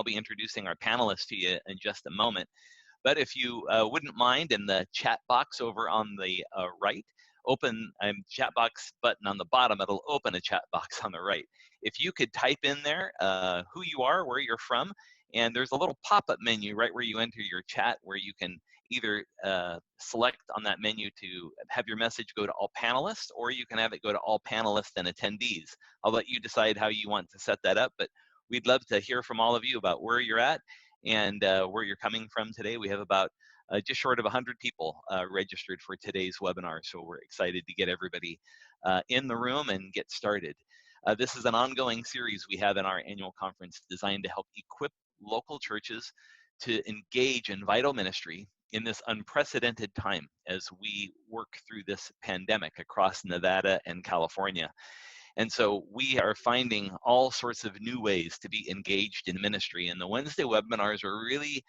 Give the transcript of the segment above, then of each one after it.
I'll be introducing our panelists to you in just a moment. But if you wouldn't mind, in the chat box over on the right, open a chat box button on the bottom. It'll open a chat box on the right. If you could type in there who you are, where you're from, and there's a little pop-up menu right where you enter your chat where you can either select on that menu to have your message go to all panelists, or you can have it go to all panelists and attendees. I'll let you decide how you want to set that up, but we'd love to hear from all of you about where you're at and where you're coming from today. We have about just short of 100 people registered for today's webinar, so we're excited to get everybody in the room and get started. This is an ongoing series we have in our annual conference designed to help equip local churches to engage in vital ministry in this unprecedented time as we work through this pandemic across Nevada and California. And so we are finding all sorts of new ways to be engaged in ministry. And the Wednesday webinars are really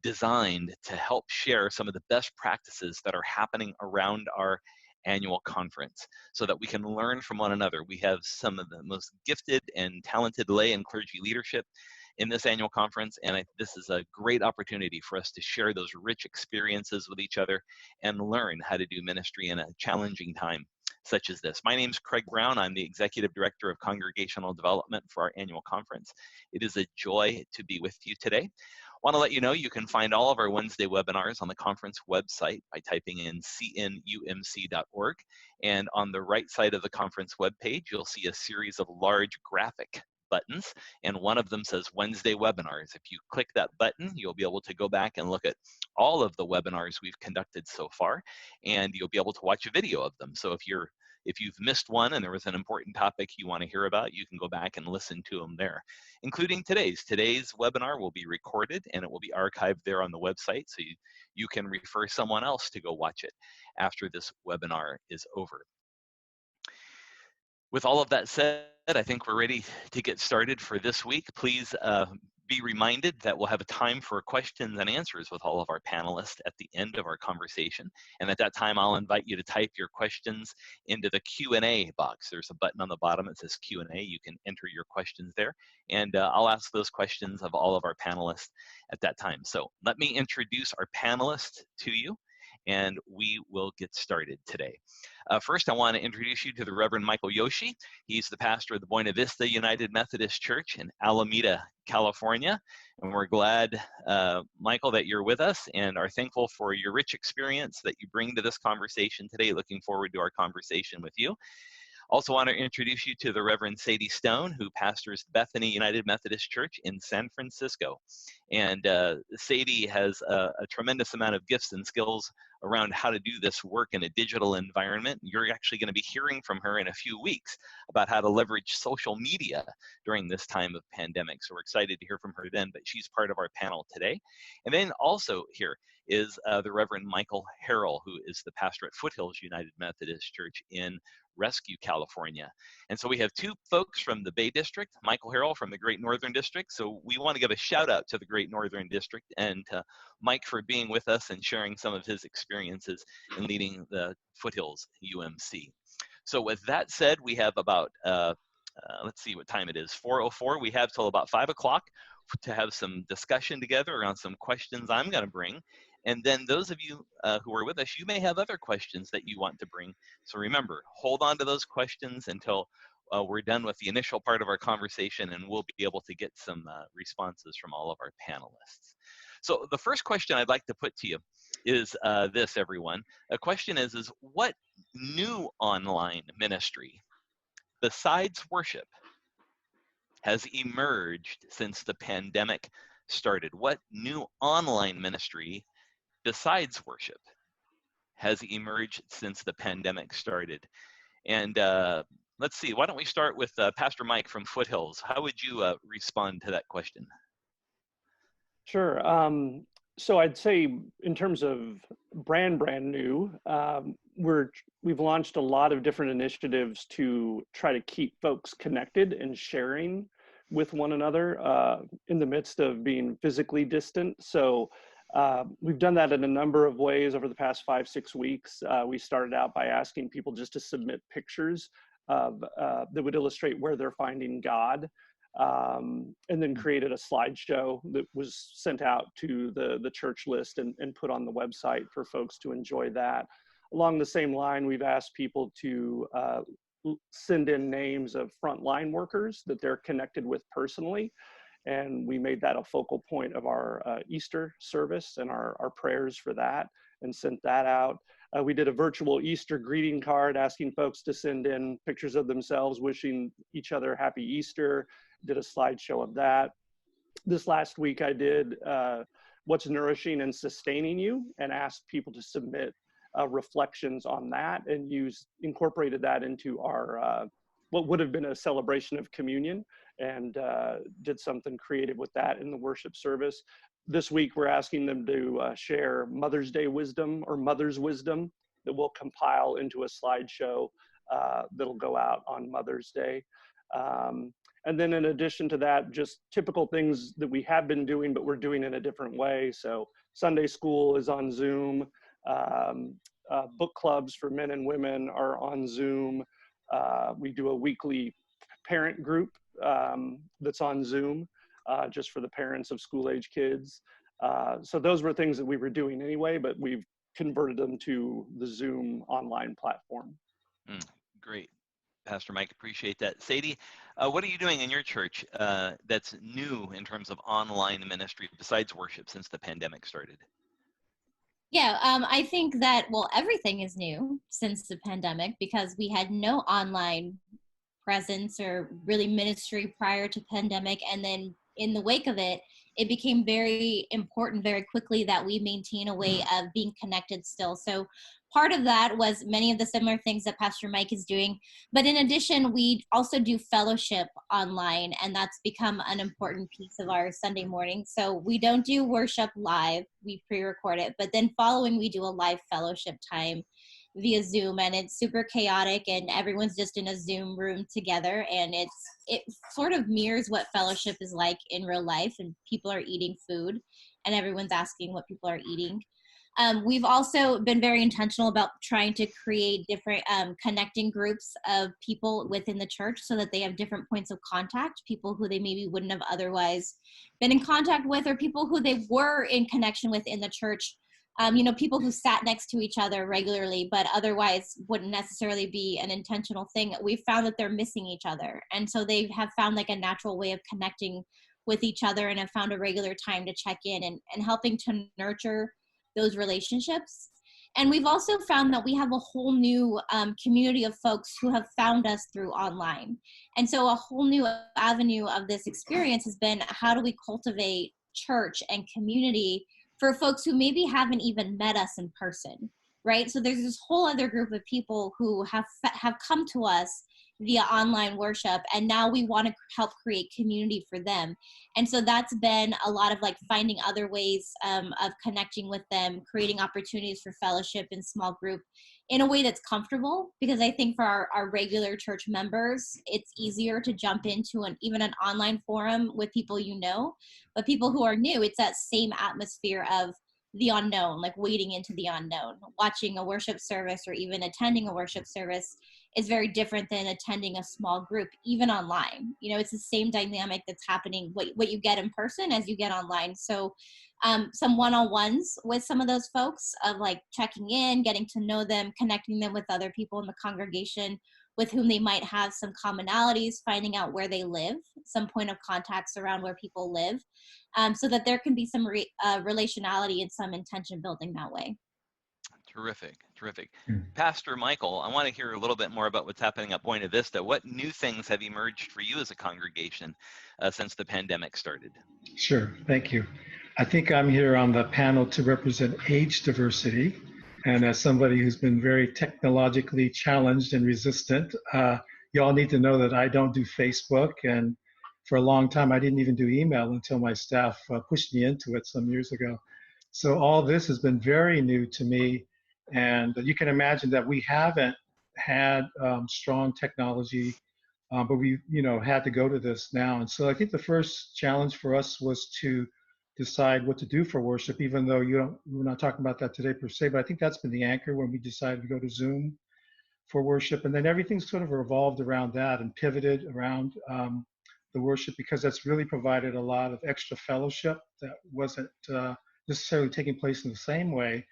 designed to help share some of the best practices that are happening around our annual conference so that we can learn from one another. We have some of the most gifted and talented lay and clergy leadership in this annual conference, and this is a great opportunity for us to share those rich experiences with each other and learn how to do ministry in a challenging time such as this. My name is Craig Brown. I'm the Executive Director of Congregational Development for our annual conference. It is a joy to be with you today. I want to let you know you can find all of our Wednesday webinars on the conference website by typing in cnumc.org. And on the right side of the conference webpage, you'll see a series of large graphic buttons, and one of them says Wednesday webinars. If you click that button, you'll be able to go back and look at all of the webinars we've conducted so far, and you'll be able to watch a video of them. So if you've missed one and there was an important topic you want to hear about, you can go back and listen to them there, including today's. Today's webinar will be recorded and it will be archived there on the website, so you can refer someone else to go watch it after this webinar is over. With all of that said, I think we're ready to get started for this week. Please be reminded that we'll have a time for questions and answers with all of our panelists at the end of our conversation. And at that time, I'll invite you to type your questions into the Q&A box. There's a button on the bottom that says Q&A. You can enter your questions there, and I'll ask those questions of all of our panelists at that time. So let me introduce our panelists to you, and we will get started today. First, I want to introduce you to the Reverend Michael Yoshi. He's the pastor of the Buena Vista United Methodist Church in Alameda, California. And we're glad, Michael, that you're with us and are thankful for your rich experience that you bring to this conversation today. Looking forward to our conversation with you. Also want to introduce you to the Reverend Sadie Stone, who pastors Bethany United Methodist Church in San Francisco. And Sadie has a tremendous amount of gifts and skills around how to do this work in a digital environment. You're actually going to be hearing from her in a few weeks about how to leverage social media during this time of pandemic. So we're excited to hear from her then, but she's part of our panel today. And then also here is the Reverend Michael Harrell, who is the pastor at Foothills United Methodist Church in Rescue, California. And so we have two folks from the Bay District, Michael Harrell from the Great Northern District. So we want to give a shout out to the Great Northern District and to Mike for being with us and sharing some of his experiences in leading the Foothills UMC. So with that said, we have about, let's see what time it is, 4:04. We have till about 5 o'clock to have some discussion together around some questions I'm going to bring. And then those of you who are with us, you may have other questions that you want to bring. So remember, hold on to those questions until we're done with the initial part of our conversation, and we'll be able to get some responses from all of our panelists. So the first question I'd like to put to you is this, everyone. The question is what new online ministry besides worship has emerged since the pandemic started? What new online ministry besides worship has emerged since the pandemic started? And let's see, why don't we start with Pastor Mike from Foothills. How would you respond to that question? Sure. So I'd say in terms of brand new, we've launched a lot of different initiatives to try to keep folks connected and sharing with one another in the midst of being physically distant. So we've done that in a number of ways over the past 5-6 weeks. We started out by asking people just to submit pictures of, that would illustrate where they're finding God and then created a slideshow that was sent out to the church list and put on the website for folks to enjoy that. Along the same line, we've asked people to send in names of frontline workers that they're connected with personally. And we made that a focal point of our Easter service and our prayers for that, and sent that out. We did a virtual Easter greeting card asking folks to send in pictures of themselves wishing each other happy Easter. Did a slideshow of that. This last week I did what's nourishing and sustaining you, and asked people to submit reflections on that, and incorporated that into our what would have been a celebration of communion, and did something creative with that in the worship service. This week we're asking them to share Mother's Day wisdom or Mother's wisdom that we'll compile into a slideshow that'll go out on Mother's Day. And then in addition to that, just typical things that we have been doing, but we're doing in a different way. So Sunday school is on Zoom. Book clubs for men and women are on Zoom. We do a weekly parent group that's on Zoom just for the parents of school-age kids. So those were things that we were doing anyway, but we've converted them to the Zoom online platform. Great. Pastor Mike, appreciate that. Sadie, what are you doing in your church that's new in terms of online ministry besides worship since the pandemic started? Yeah, I think that, well, everything is new since the pandemic because we had no online presence or really ministry prior to pandemic. And then in the wake of it, it became very important very quickly that we maintain a way of being connected still. So part of that was many of the similar things that Pastor Mike is doing. But in addition, we also do fellowship online, and that's become an important piece of our Sunday morning. So we don't do worship live, we pre-record it, but then following we do a live fellowship time via Zoom, and it's super chaotic and everyone's just in a Zoom room together, and it sort of mirrors what fellowship is like in real life, and people are eating food and everyone's asking what people are eating. We've also been very intentional about trying to create different connecting groups of people within the church so that they have different points of contact, people who they maybe wouldn't have otherwise been in contact with, or people who they were in connection with in the church. People who sat next to each other regularly, but otherwise wouldn't necessarily be an intentional thing. We've found that they're missing each other. And so they have found like a natural way of connecting with each other, and have found a regular time to check in and helping to nurture those relationships. And we've also found that we have a whole new community of folks who have found us through online. And so a whole new avenue of this experience has been, how do we cultivate church and community for folks who maybe haven't even met us in person, right? So there's this whole other group of people who have come to us via online worship, and now we want to help create community for them. And so that's been a lot of like finding other ways of connecting with them, creating opportunities for fellowship in small group in a way that's comfortable, because I think for our regular church members, it's easier to jump into even an online forum with people you know. But people who are new, it's that same atmosphere of the unknown, like wading into the unknown. Watching a worship service or even attending a worship service is very different than attending a small group, even online. It's the same dynamic that's happening, what you get in person as you get online. So some one-on-ones with some of those folks of like checking in, getting to know them, connecting them with other people in the congregation with whom they might have some commonalities, finding out where they live, some point of contacts around where people live, so that there can be some relationality and some intention building that way. Terrific. Pastor Michael, I want to hear a little bit more about what's happening at Buena Vista. What new things have emerged for you as a congregation since the pandemic started? Sure, thank you. I think I'm here on the panel to represent age diversity. And as somebody who's been very technologically challenged and resistant, y'all need to know that I don't do Facebook. And for a long time, I didn't even do email until my staff pushed me into it some years ago. So all this has been very new to me. And you can imagine that we haven't had strong technology, but we, had to go to this now. And so I think the first challenge for us was to decide what to do for worship, even though we're not talking about that today per se, but I think that's been the anchor when we decided to go to Zoom for worship. And then everything sort of revolved around that and pivoted around the the worship, because that's really provided a lot of extra fellowship that wasn't necessarily taking place in the same way.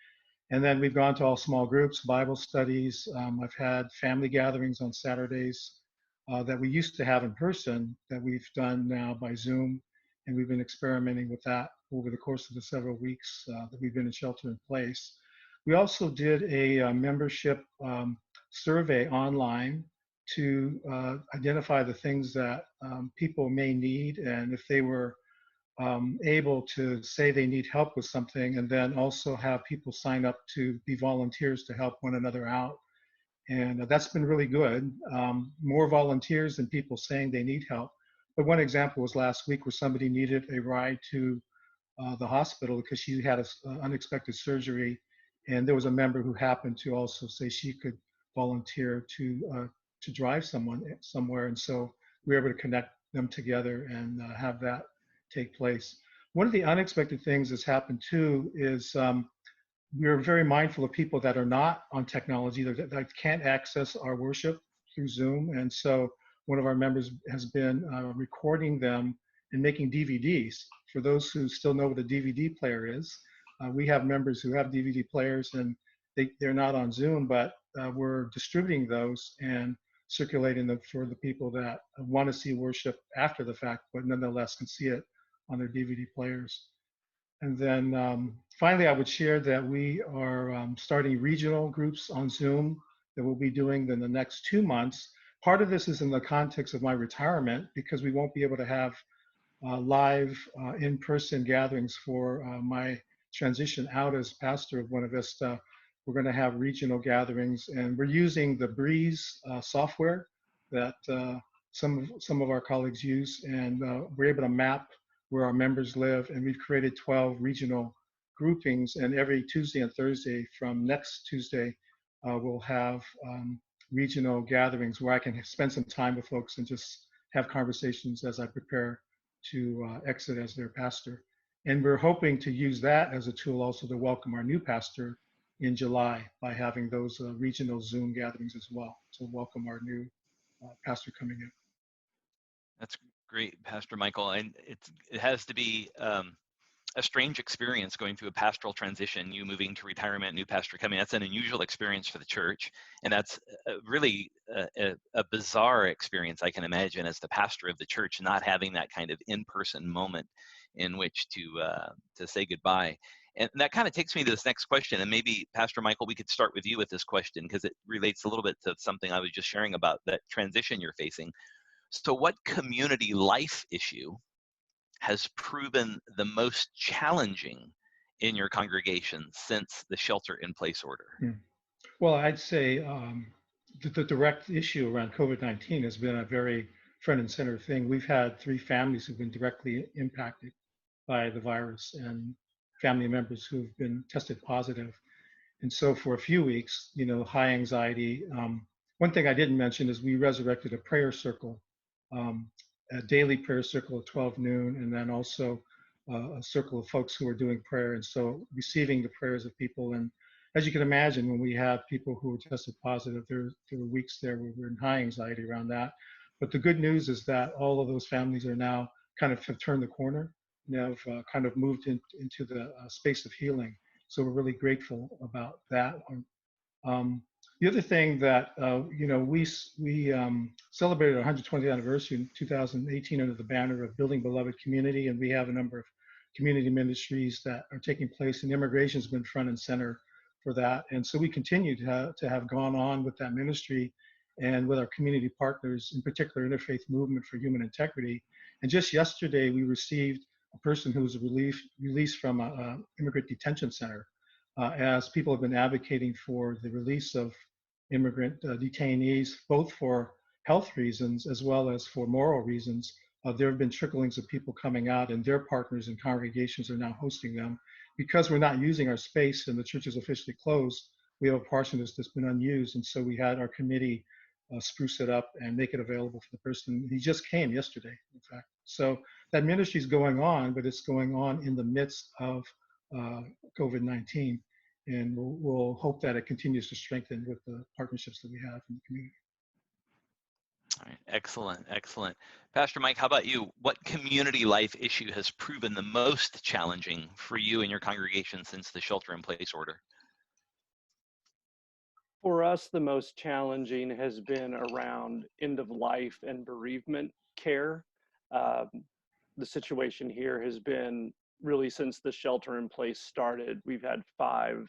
And then we've gone to all small groups, Bible studies. I've had family gatherings on Saturdays that we used to have in person that we've done now by Zoom. And we've been experimenting with that over the course of the several weeks that we've been in shelter in place. We also did a membership survey online to identify the things that people may need, and if they were able to say they need help with something, and then also have people sign up to be volunteers to help one another out. And that's been really good. More volunteers than people saying they need help. But one example was last week where somebody needed a ride to the hospital because she had an unexpected surgery, and there was a member who happened to also say she could volunteer to drive someone somewhere, and so we were able to connect them together and have that take place. One of the unexpected things that's happened too is we're very mindful of people that are not on technology, that can't access our worship through Zoom, and so one of our members has been recording them and making DVDs. For those who still know what a DVD player is, we have members who have DVD players and they're not on Zoom, but we're distributing those and circulating them for the people that want to see worship after the fact, but nonetheless can see it on their DVD players. And then finally, I would share that we are starting regional groups on Zoom that we'll be doing in the next 2 months. Part of this is in the context of my retirement, because we won't be able to have live in-person gatherings for my transition out as pastor of Buena Vista. We're going to have regional gatherings, and we're using the Breeze software that some of our colleagues use, and we're able to map where our members live, and we've created 12 regional groupings, and every Tuesday and Thursday from next Tuesday, we'll have regional gatherings where I can spend some time with folks and just have conversations as I prepare to exit as their pastor. And we're hoping to use that as a tool also to welcome our new pastor in July by having those regional Zoom gatherings as well, to welcome our new pastor coming in. That's great, Pastor Michael. And it has to be a strange experience going through a pastoral transition, you moving to retirement, new pastor coming. That's an unusual experience for the church. And that's really a bizarre experience, I can imagine, as the pastor of the church, not having that kind of in-person moment in which to say goodbye. And that kind of takes me to this next question. And maybe, Pastor Michael, we could start with you with this question because it relates a little bit to something I was just sharing about that transition you're facing. So what community life issue has proven the most challenging in your congregation since the shelter-in-place order? Well, I'd say the direct issue around COVID-19 has been a very front and center thing. We've had 3 families who've been directly impacted by the virus, and family members who've been tested positive. And so for a few weeks, high anxiety. One thing I didn't mention is we resurrected a prayer circle, a daily prayer circle at 12 noon, and then also a circle of folks who are doing prayer. And so receiving the prayers of people. And as you can imagine, when we have people who are tested positive, there were weeks there where we're in high anxiety around that. But the good news is that all of those families are now kind of have turned the corner and have kind of moved into the space of healing. So we're really grateful about that. The other thing that, we celebrated our 120th anniversary in 2018 under the banner of Building Beloved Community, and we have a number of community ministries that are taking place, and immigration has been front and center for that. And so we continue to have gone on with that ministry and with our community partners, in particular Interfaith Movement for Human Integrity. And just yesterday, we received a person who was released from an immigrant detention center, as people have been advocating for the release of immigrant detainees, both for health reasons as well as for moral reasons. There have been tricklings of people coming out, and their partners and congregations are now hosting them. Because we're not using our space and the church is officially closed, we have a parsonage that's been unused, and so we had our committee spruce it up and make it available for the person. He just came yesterday, in fact. So that ministry is going on, but it's going on in the midst of COVID-19, and we'll hope that it continues to strengthen with the partnerships that we have in the community. All right, excellent, excellent. Pastor Mike, how about you? What community life issue has proven the most challenging for you and your congregation since the shelter-in-place order? For us, the most challenging has been around end of life and bereavement care. Um, the situation here has been really since the shelter in place started, we've had 5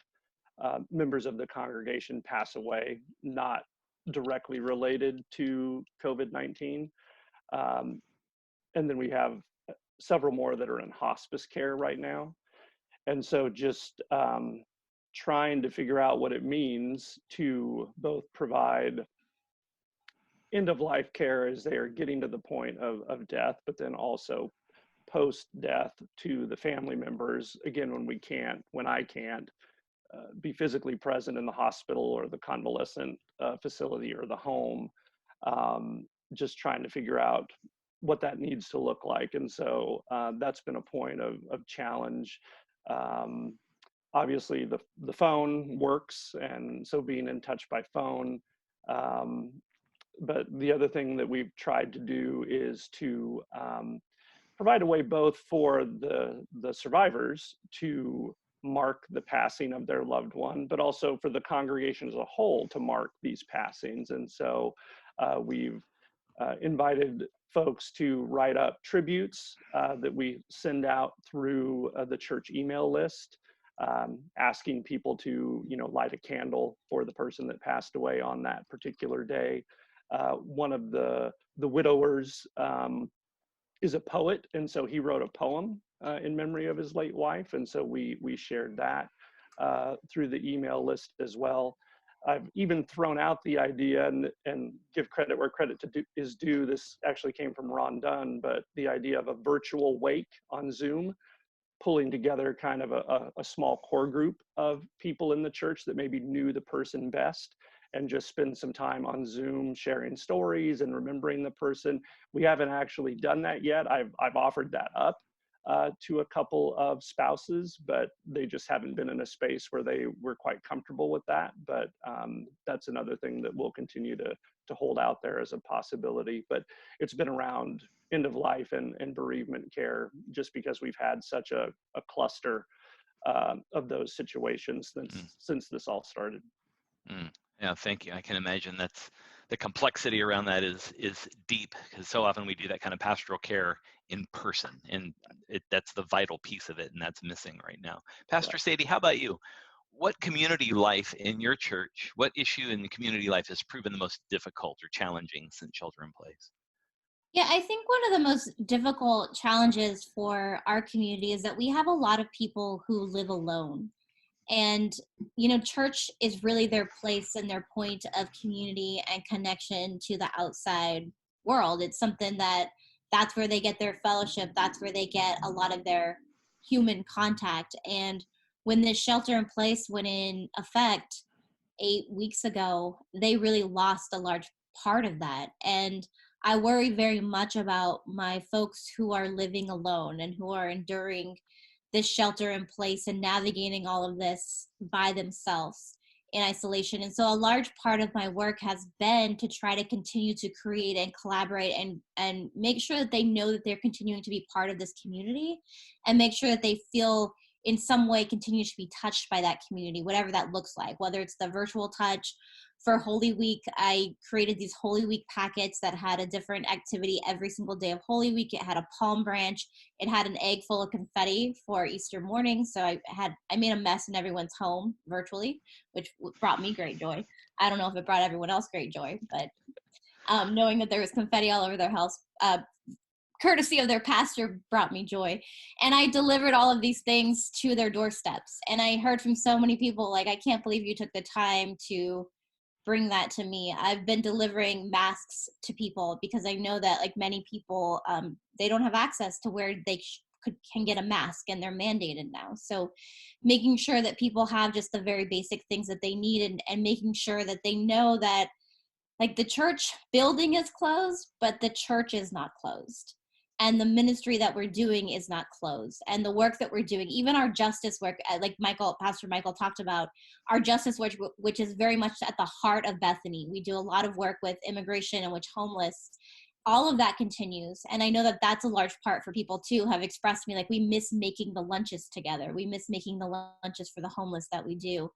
members of the congregation pass away, not directly related to COVID-19. Um, and then we have several more that are in hospice care right now. And so just trying to figure out what it means to both provide end of life care as they are getting to the point of death, but then also post death to the family members, again, when I can't be physically present in the hospital or the convalescent facility or the home, just trying to figure out what that needs to look like. And so that's been a point of challenge. Obviously the phone works, and so being in touch by phone. But the other thing that we've tried to do is to provide a way both for the survivors to mark the passing of their loved one, but also for the congregation as a whole to mark these passings. And so we've invited folks to write up tributes that we send out through the church email list, asking people to, light a candle for the person that passed away on that particular day. One of the widowers is a poet, and so he wrote a poem in memory of his late wife, and so we shared that through the email list as well. I've even thrown out the idea and give credit where credit is due. This actually came from Ron Dunn, but the idea of a virtual wake on Zoom, pulling together kind of a small core group of people in the church that maybe knew the person best, and just spend some time on Zoom sharing stories and remembering the person. We haven't actually done that yet. I've offered that up to a couple of spouses, but they just haven't been in a space where they were quite comfortable with that. But that's another thing that we'll continue to hold out there as a possibility. But it's been around end of life and bereavement care, just because we've had such a cluster of those situations since this all started. Yeah, thank you. I can imagine that's the complexity around that is deep, because so often we do that kind of pastoral care in person, and that's the vital piece of it, and that's missing right now. Pastor Sadie, how about you? What community life in your church, what issue in the community life has proven the most difficult or challenging since shelter in place? Yeah, I think one of the most difficult challenges for our community is that we have a lot of people who live alone. And, church is really their place and their point of community and connection to the outside world. It's something that's where they get their fellowship. That's where they get a lot of their human contact. And when this shelter in place went in effect 8 weeks ago, they really lost a large part of that. And I worry very much about my folks who are living alone and who are enduring this shelter in place and navigating all of this by themselves in isolation. And so a large part of my work has been to try to continue to create and collaborate and make sure that they know that they're continuing to be part of this community, and make sure that they feel in some way continue to be touched by that community, whatever that looks like, whether it's the virtual touch. For Holy Week, I created these Holy Week packets that had a different activity every single day of Holy Week. It had a palm branch. It had an egg full of confetti for Easter morning. So I made a mess in everyone's home virtually, which brought me great joy. I don't know if it brought everyone else great joy, but knowing that there was confetti all over their house, courtesy of their pastor, brought me joy. And I delivered all of these things to their doorsteps. And I heard from so many people, like, I can't believe you took the time to bring that to me. I've been delivering masks to people because I know that, like many people, they don't have access to where they can get a mask, and they're mandated now. So making sure that people have just the very basic things that they need, and making sure that they know that, like, the church building is closed, but the church is not closed. and the ministry that we're doing is not closed. And the work that we're doing, even our justice work, like Pastor Michael talked about, our justice work, which is very much at the heart of Bethany. We do a lot of work with immigration and with homeless. All of that continues. And I know that that's a large part for people too, have expressed to me, like, we miss making the lunches together. We miss making the lunches for the homeless that we do.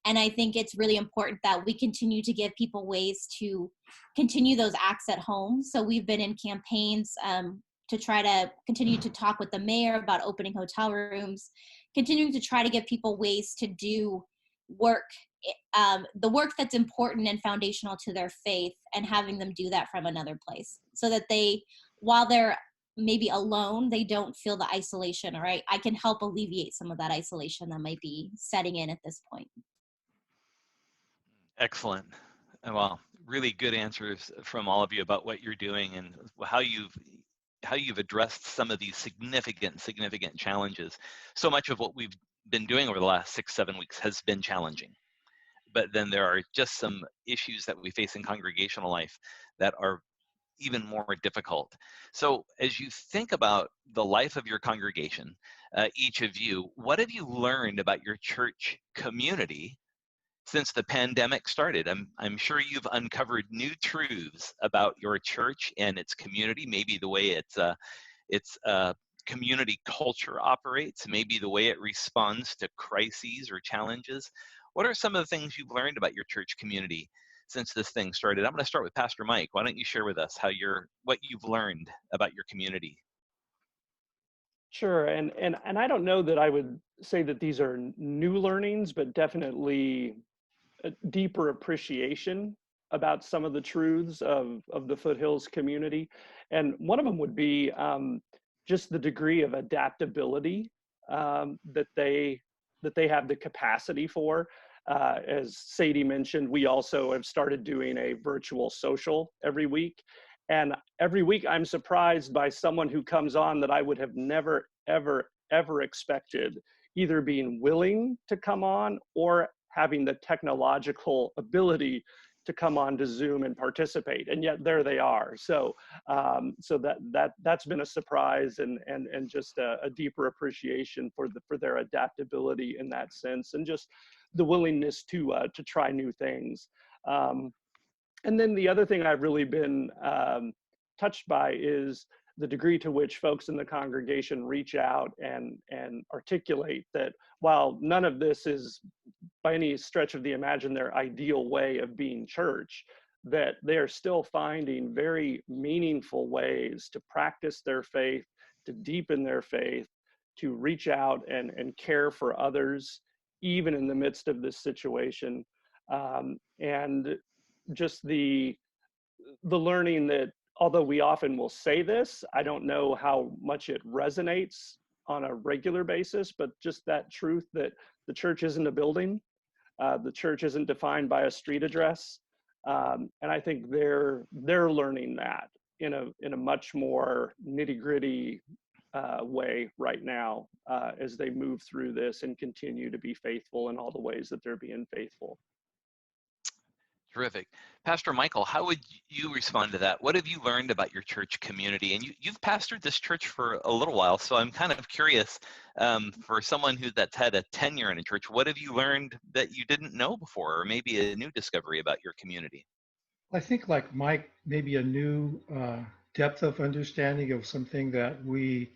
And I think it's really important that we continue to give people ways to continue those acts at home. So we've been in campaigns to try to continue to talk with the mayor about opening hotel rooms, continuing to try to give people ways to do work, the work that's important and foundational to their faith, and having them do that from another place, so that they, while they're maybe alone, they don't feel the isolation. All right, I can help alleviate some of that isolation that might be setting in at this point. Excellent. Well, really good answers from all of you about what you're doing and how you've addressed some of these significant challenges. So much of what we've been doing over the last 6-7 weeks has been challenging. But then there are just some issues that we face in congregational life that are even more difficult. So as you think about the life of your congregation, each of you, what have you learned about your church community since the pandemic started? I'm sure you've uncovered new truths about your church and its community, maybe the way its community culture operates, maybe the way it responds to crises or challenges. What are some of the things you've learned about your church community since this thing started? I'm going to start with Pastor Mike. Why don't you share with us what you've learned about your community? Sure, and I don't know that I would say that these are new learnings, but definitely a deeper appreciation about some of the truths of the Foothills community. And one of them would be just the degree of adaptability that they have the capacity for. As Sadie mentioned, we also have started doing a virtual social every week. And every week I'm surprised by someone who comes on that I would have never, ever expected, either being willing to come on or having the technological ability to come on to Zoom and participate, and yet there they are. So, that's been a surprise, and just a deeper appreciation for their adaptability in that sense, and just the willingness to try new things. And then the other thing I've really been touched by is the degree to which folks in the congregation reach out and articulate that while none of this is by any stretch of the imagination their ideal way of being church, that they are still finding very meaningful ways to practice their faith, to deepen their faith, to reach out and care for others, even in the midst of this situation. And just the learning that although we often will say this, I don't know how much it resonates on a regular basis, but just that truth that the church isn't a building, the church isn't defined by a street address, and I think they're learning that in a much more nitty-gritty way right now as they move through this and continue to be faithful in all the ways that they're being faithful. Terrific. Pastor Michael, how would you respond to that? What have you learned about your church community? And you've pastored this church for a little while, so I'm kind of curious, for someone that's had a tenure in a church, what have you learned that you didn't know before, or maybe a new discovery about your community? I think, like Mike, maybe a new depth of understanding of something that we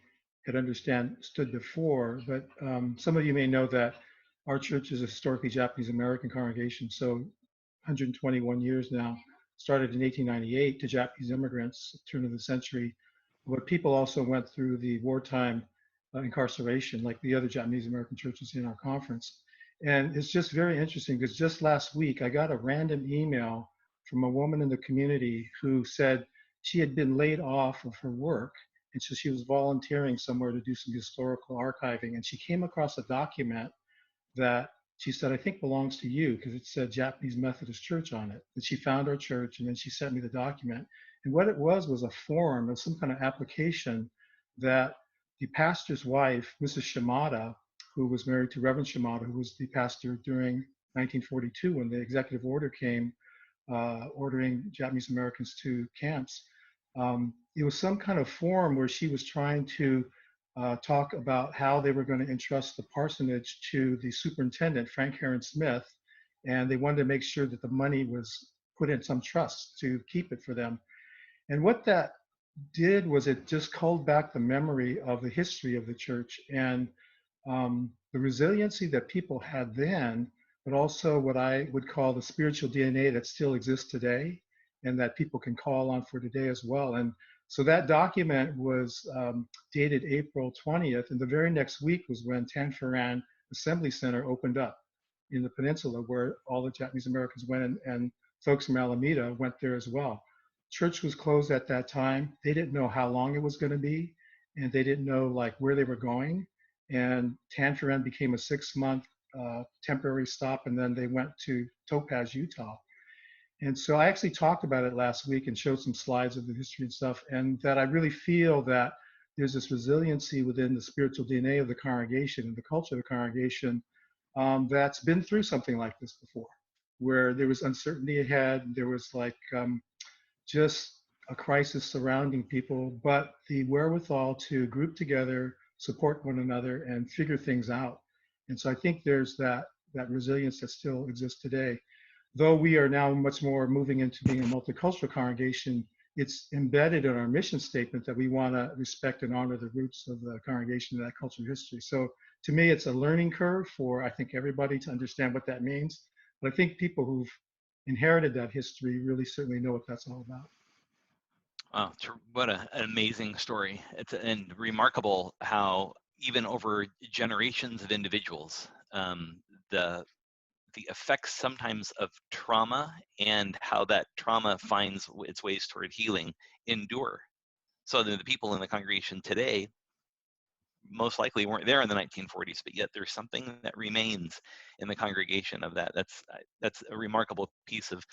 had understood before. But some of you may know that our church is a historically Japanese American congregation, so 121 years now, started in 1898 to Japanese immigrants, turn of the century. But people also went through the wartime incarceration, like the other Japanese American churches in our conference. And it's just very interesting because just last week, I got a random email from a woman in the community who said she had been laid off of her work. And so she was volunteering somewhere to do some historical archiving. And she came across a document that she said, I think belongs to you, because it said Japanese Methodist Church on it. And she found our church, and then she sent me the document. And what it was a form of some kind of application that the pastor's wife, Mrs. Shimada, who was married to Reverend Shimada, who was the pastor during 1942 when the executive order came ordering Japanese Americans to camps, it was some kind of forum where she was trying to talk about how they were going to entrust the parsonage to the superintendent, Frank Heron Smith, and they wanted to make sure that the money was put in some trust to keep it for them. And what that did was it just called back the memory of the history of the church and the resiliency that people had then, but also what I would call the spiritual DNA that still exists today and that people can call on for today as well. And so that document was dated April 20th, and the very next week was when Tanforan Assembly Center opened up in the peninsula, where all the Japanese Americans went, and folks from Alameda went there as well. Church was closed at that time. They didn't know how long it was going to be, and they didn't know like where they were going. And Tanforan became a 6-month temporary stop, and then they went to Topaz, Utah. And so I actually talked about it last week and showed some slides of the history and stuff, and that I really feel that there's this resiliency within the spiritual DNA of the congregation and the culture of the congregation that's been through something like this before, where there was uncertainty ahead, there was like just a crisis surrounding people, but the wherewithal to group together, support one another, and figure things out. And so I think there's that resilience that still exists today. Though we are now much more moving into being a multicultural congregation, it's embedded in our mission statement that we want to respect and honor the roots of the congregation and that cultural history. So to me, it's a learning curve for, I think, everybody to understand what that means. But I think people who've inherited that history really certainly know what that's all about. Wow, what an amazing story. And remarkable how even over generations of individuals, the effects sometimes of trauma and how that trauma finds its ways toward healing endure. So the people in the congregation today most likely weren't there in the 1940s, but yet there's something that remains in the congregation of that. That's a remarkable piece of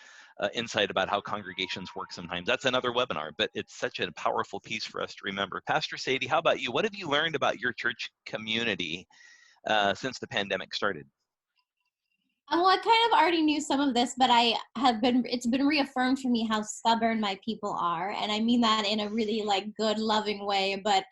insight about how congregations work sometimes. That's another webinar, but it's such a powerful piece for us to remember. Pastor Sadie, how about you? What have you learned about your church community since the pandemic started? Well, I kind of already knew some of this, but it's been reaffirmed for me how stubborn my people are. And I mean that in a really like good, loving way. But,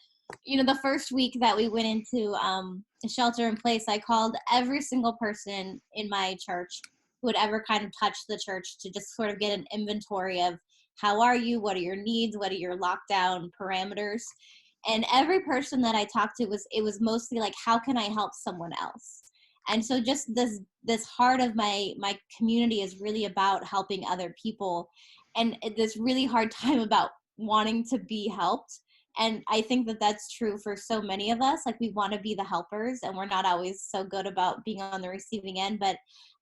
you know, the first week that we went into a shelter in place, I called every single person in my church who had ever kind of touched the church to just sort of get an inventory of how are you, what are your needs, what are your lockdown parameters. And every person that I talked to it was mostly like, how can I help someone else? And so just this heart of my community is really about helping other people, and this really hard time about wanting to be helped. And I think that that's true for so many of us. Like we want to be the helpers, and we're not always so good about being on the receiving end. But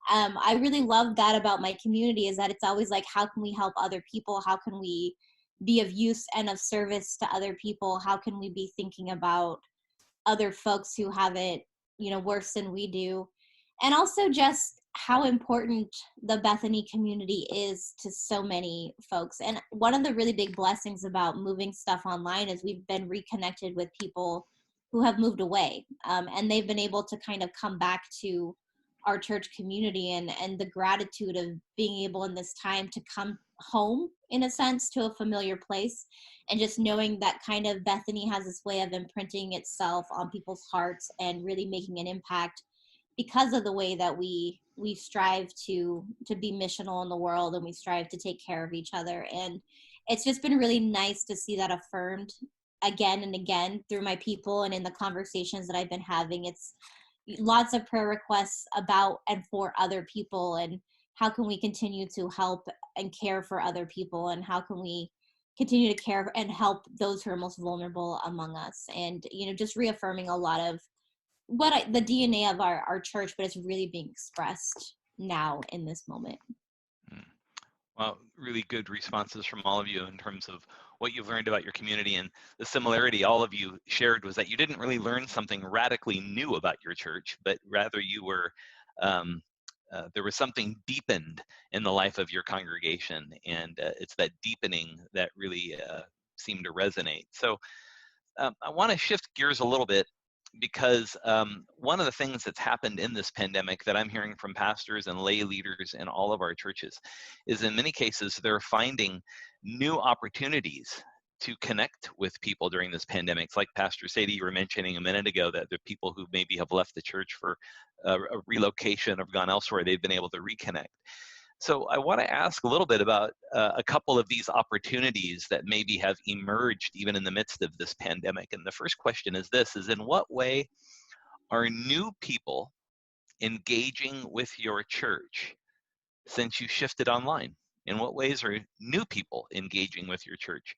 I really love that about my community, is that it's always like, how can we help other people? How can we be of use and of service to other people? How can we be thinking about other folks who have it, you know, worse than we do? And also just how important the Bethany community is to so many folks. And one of the really big blessings about moving stuff online is we've been reconnected with people who have moved away, and they've been able to kind of come back to our church community, and the gratitude of being able in this time to come home, in a sense, to a familiar place, and just knowing that kind of Bethany has this way of imprinting itself on people's hearts and really making an impact because of the way that we strive to be missional in the world, and we strive to take care of each other. And it's just been really nice to see that affirmed again and again through my people and in the conversations that I've been having. It's lots of prayer requests about and for other people, and how can we continue to help and care for other people, and how can we continue to care and help those who are most vulnerable among us. And, you know, just reaffirming a lot of the DNA of our church, but it's really being expressed now in this moment. Well, really good responses from all of you in terms of what you've learned about your community. And the similarity all of you shared was that you didn't really learn something radically new about your church, but rather you were, there was something deepened in the life of your congregation. And it's that deepening that really seemed to resonate. So I want to shift gears a little bit, because one of the things that's happened in this pandemic that I'm hearing from pastors and lay leaders in all of our churches is, in many cases, they're finding new opportunities to connect with people during this pandemic. It's like Pastor Sadie, you were mentioning a minute ago, that the people who maybe have left the church for a relocation or gone elsewhere, they've been able to reconnect. So I want to ask a little bit about a couple of these opportunities that maybe have emerged even in the midst of this pandemic. And the first question is this, is in what way are new people engaging with your church since you shifted online? In what ways are new people engaging with your church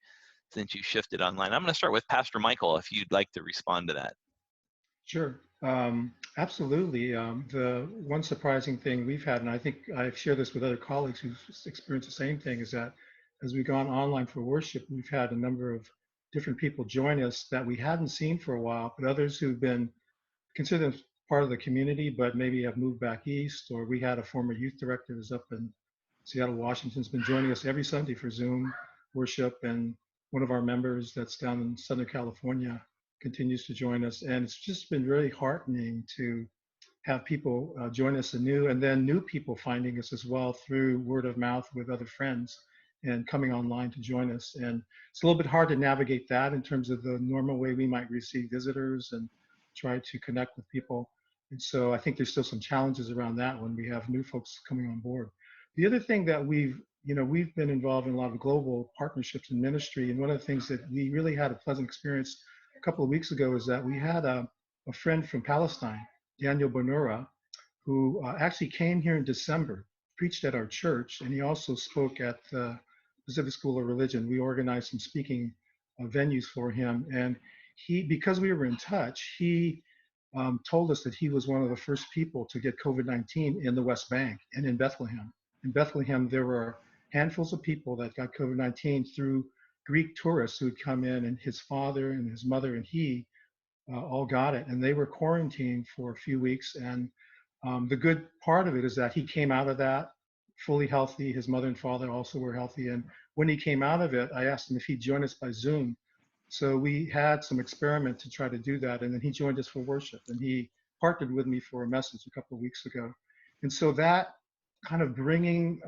since you shifted online? I'm going to start with Pastor Michael, if you'd like to respond to that. Sure. Absolutely. The one surprising thing we've had, and I think I've shared this with other colleagues who've experienced the same thing, is that as we've gone online for worship, we've had a number of different people join us that we hadn't seen for a while, but others who've been considered part of the community, but maybe have moved back east, or we had a former youth director who's up in Seattle, Washington, has been joining us every Sunday for Zoom worship, and one of our members that's down in Southern California continues to join us. And it's just been really heartening to have people join us anew, and then new people finding us as well through word of mouth with other friends and coming online to join us. And it's a little bit hard to navigate that in terms of the normal way we might receive visitors and try to connect with people. And so I think there's still some challenges around that when we have new folks coming on board. The other thing that we've been involved in a lot of global partnerships and ministry, and one of the things that we really had a pleasant experience a couple of weeks ago is that we had a friend from Palestine, Daniel Bonura, who actually came here in December, preached at our church, and he also spoke at the Pacific School of Religion. We organized some speaking venues for him, and because we were in touch, he told us that he was one of the first people to get COVID-19 in the West Bank and in Bethlehem. In Bethlehem, there were handfuls of people that got COVID-19 through Greek tourists who had come in, and his father and his mother and he all got it, and they were quarantined for a few weeks. And the good part of it is that he came out of that fully healthy. His mother and father also were healthy. And when he came out of it, I asked him if he'd join us by Zoom. So we had some experiment to try to do that. And then he joined us for worship, and he partnered with me for a message a couple of weeks ago. And so that kind of bringing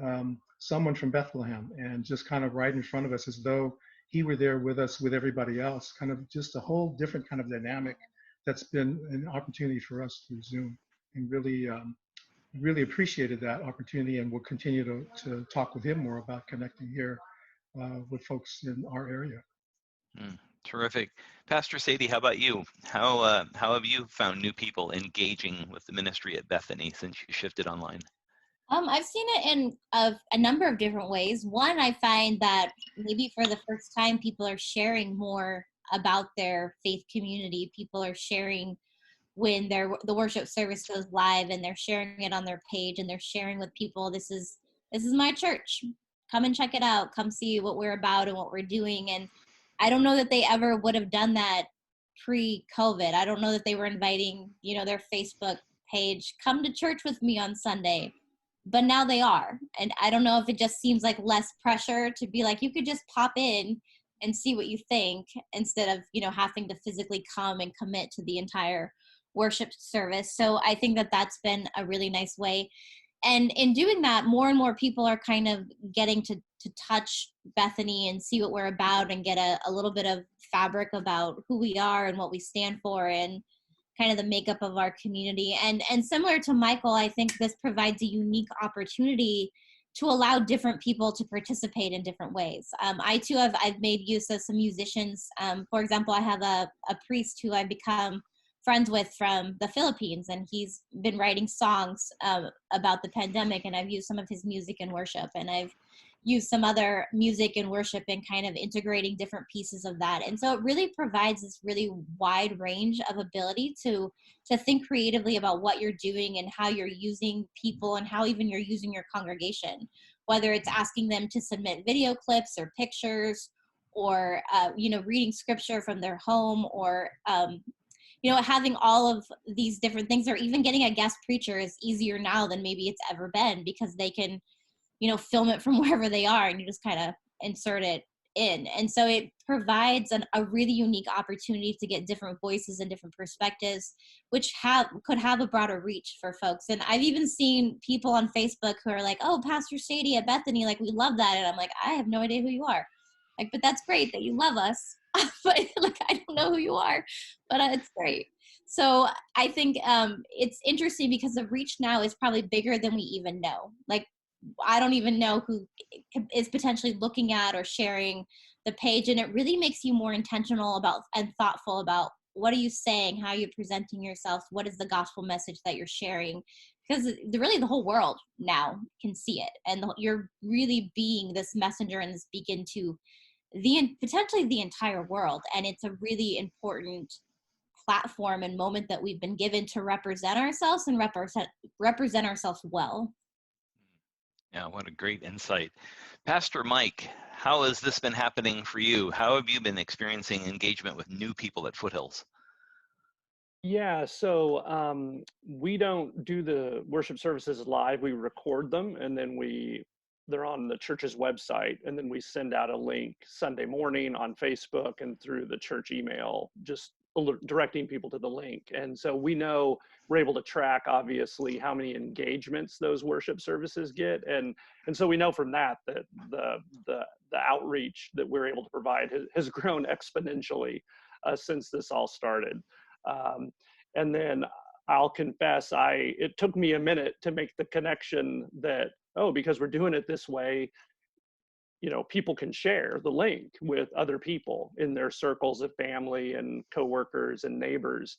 someone from Bethlehem and just kind of right in front of us as though he were there with us, with everybody else, kind of just a whole different kind of dynamic that's been an opportunity for us through Zoom, and really appreciated that opportunity, and we'll continue to talk with him more about connecting here with folks in our area. Terrific. Pastor Sadie, how about you? How have you found new people engaging with the ministry at Bethany since you shifted online? I've seen it in a number of different ways. One, I find that maybe for the first time, people are sharing more about their faith community. People are sharing when the worship service goes live, and they're sharing it on their page, and they're sharing with people, this is my church. Come and check it out. Come see what we're about and what we're doing. And I don't know that they ever would have done that pre-COVID. I don't know that they were inviting, their Facebook page, come to church with me on Sunday. But now they are. And I don't know if it just seems like less pressure to be like, you could just pop in and see what you think, instead of, having to physically come and commit to the entire worship service. So I think that that's been a really nice way. And in doing that, more and more people are kind of getting to touch Bethany and see what we're about, and get a little bit of fabric about who we are and what we stand for, and kind of the makeup of our community. And similar to Michael, I think this provides a unique opportunity to allow different people to participate in different ways. I too I've made use of some musicians. For example, I have a priest who I've become friends with from the Philippines, and he's been writing songs about the pandemic, and I've used some of his music in worship, and I've used some other music in worship and kind of integrating different pieces of that. And so it really provides this really wide range of ability to think creatively about what you're doing and how you're using people, and how even you're using your congregation, whether it's asking them to submit video clips or pictures, or reading scripture from their home, or having all of these different things, or even getting a guest preacher is easier now than maybe it's ever been, because they can film it from wherever they are, and you just kind of insert it in. And so it provides a really unique opportunity to get different voices and different perspectives, which could have a broader reach for folks. And I've even seen people on Facebook who are like, oh, Pastor Sadie at Bethany, like, we love that. And I'm like, I have no idea who you are. Like, but that's great that you love us. But like, I don't know who you are, but it's great. So I think it's interesting because the reach now is probably bigger than we even know. Like, I don't even know who is potentially looking at or sharing the page. And it really makes you more intentional about and thoughtful about what are you saying, how you're presenting yourself, what is the gospel message that you're sharing, because really the whole world now can see it, and you're really being this messenger and this beacon to potentially the entire world. And it's a really important platform and moment that we've been given to represent ourselves and represent ourselves well. Yeah, what a great insight. Pastor Mike, how has this been happening for you? How have you been experiencing engagement with new people at Foothills? Yeah, so we don't do the worship services live. We record them, and then they're on the church's website, and then we send out a link Sunday morning on Facebook and through the church email, just directing people to the link. And so we're able to track, obviously, how many engagements those worship services get, and so we know from that the outreach that we're able to provide has grown exponentially since this all started. And then I'll confess, it took me a minute to make the connection that, because we're doing it this way, people can share the link with other people in their circles of family and coworkers and neighbors.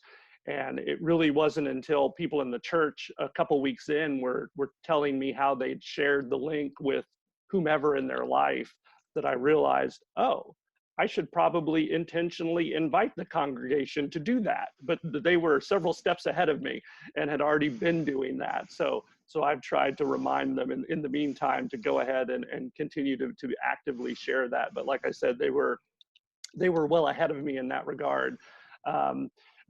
And it really wasn't until people in the church a couple weeks in were telling me how they'd shared the link with whomever in their life that I realized, I should probably intentionally invite the congregation to do that. But they were several steps ahead of me and had already been doing that. So I've tried to remind them in the meantime to go ahead and continue to actively share that. But like I said, they were well ahead of me in that regard.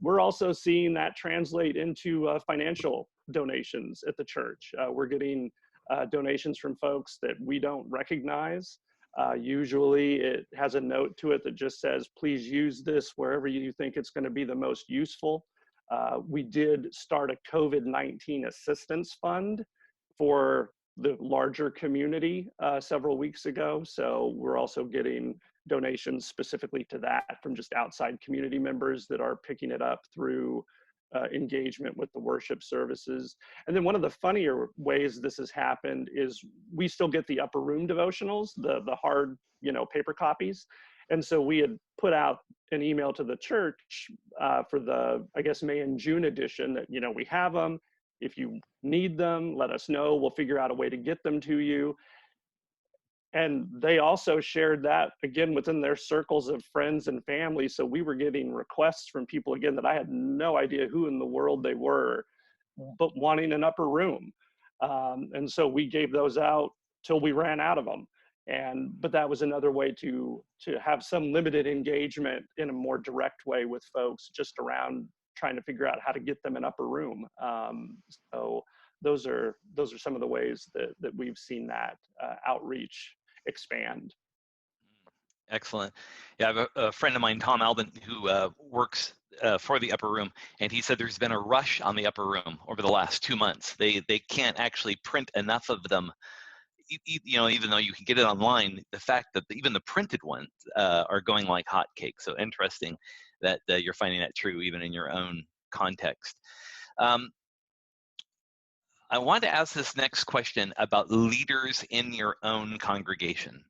We're also seeing that translate into financial donations at the church. We're getting donations from folks that we don't recognize. Usually it has a note to it that just says, please use this wherever you think it's going to be the most useful. We did start a COVID-19 assistance fund for the larger community several weeks ago. So we're also getting donations specifically to that from just outside community members that are picking it up through engagement with the worship services. And then one of the funnier ways this has happened is we still get the upper room devotionals, the hard, paper copies. And so we had put out an email to the church for the, I guess, May and June edition that, we have them. If you need them, let us know. We'll figure out a way to get them to you. And they also shared that again within their circles of friends and family. So we were getting requests from people again that I had no idea who in the world they were, but wanting an upper room. And so we gave those out till we ran out of them. But that was another way to have some limited engagement in a more direct way with folks, just around trying to figure out how to get them an upper room. So those are some of the ways that we've seen that outreach expand. Excellent. Yeah, I have a friend of mine, Tom Albin, who works for the upper room, and he said there's been a rush on the upper room over the last 2 months. They can't actually print enough of them. Even though you can get it online, the fact that even the printed ones are going like hotcakes. So interesting that you're finding that true even in your own context. I want to ask this next question about leaders in your own congregation.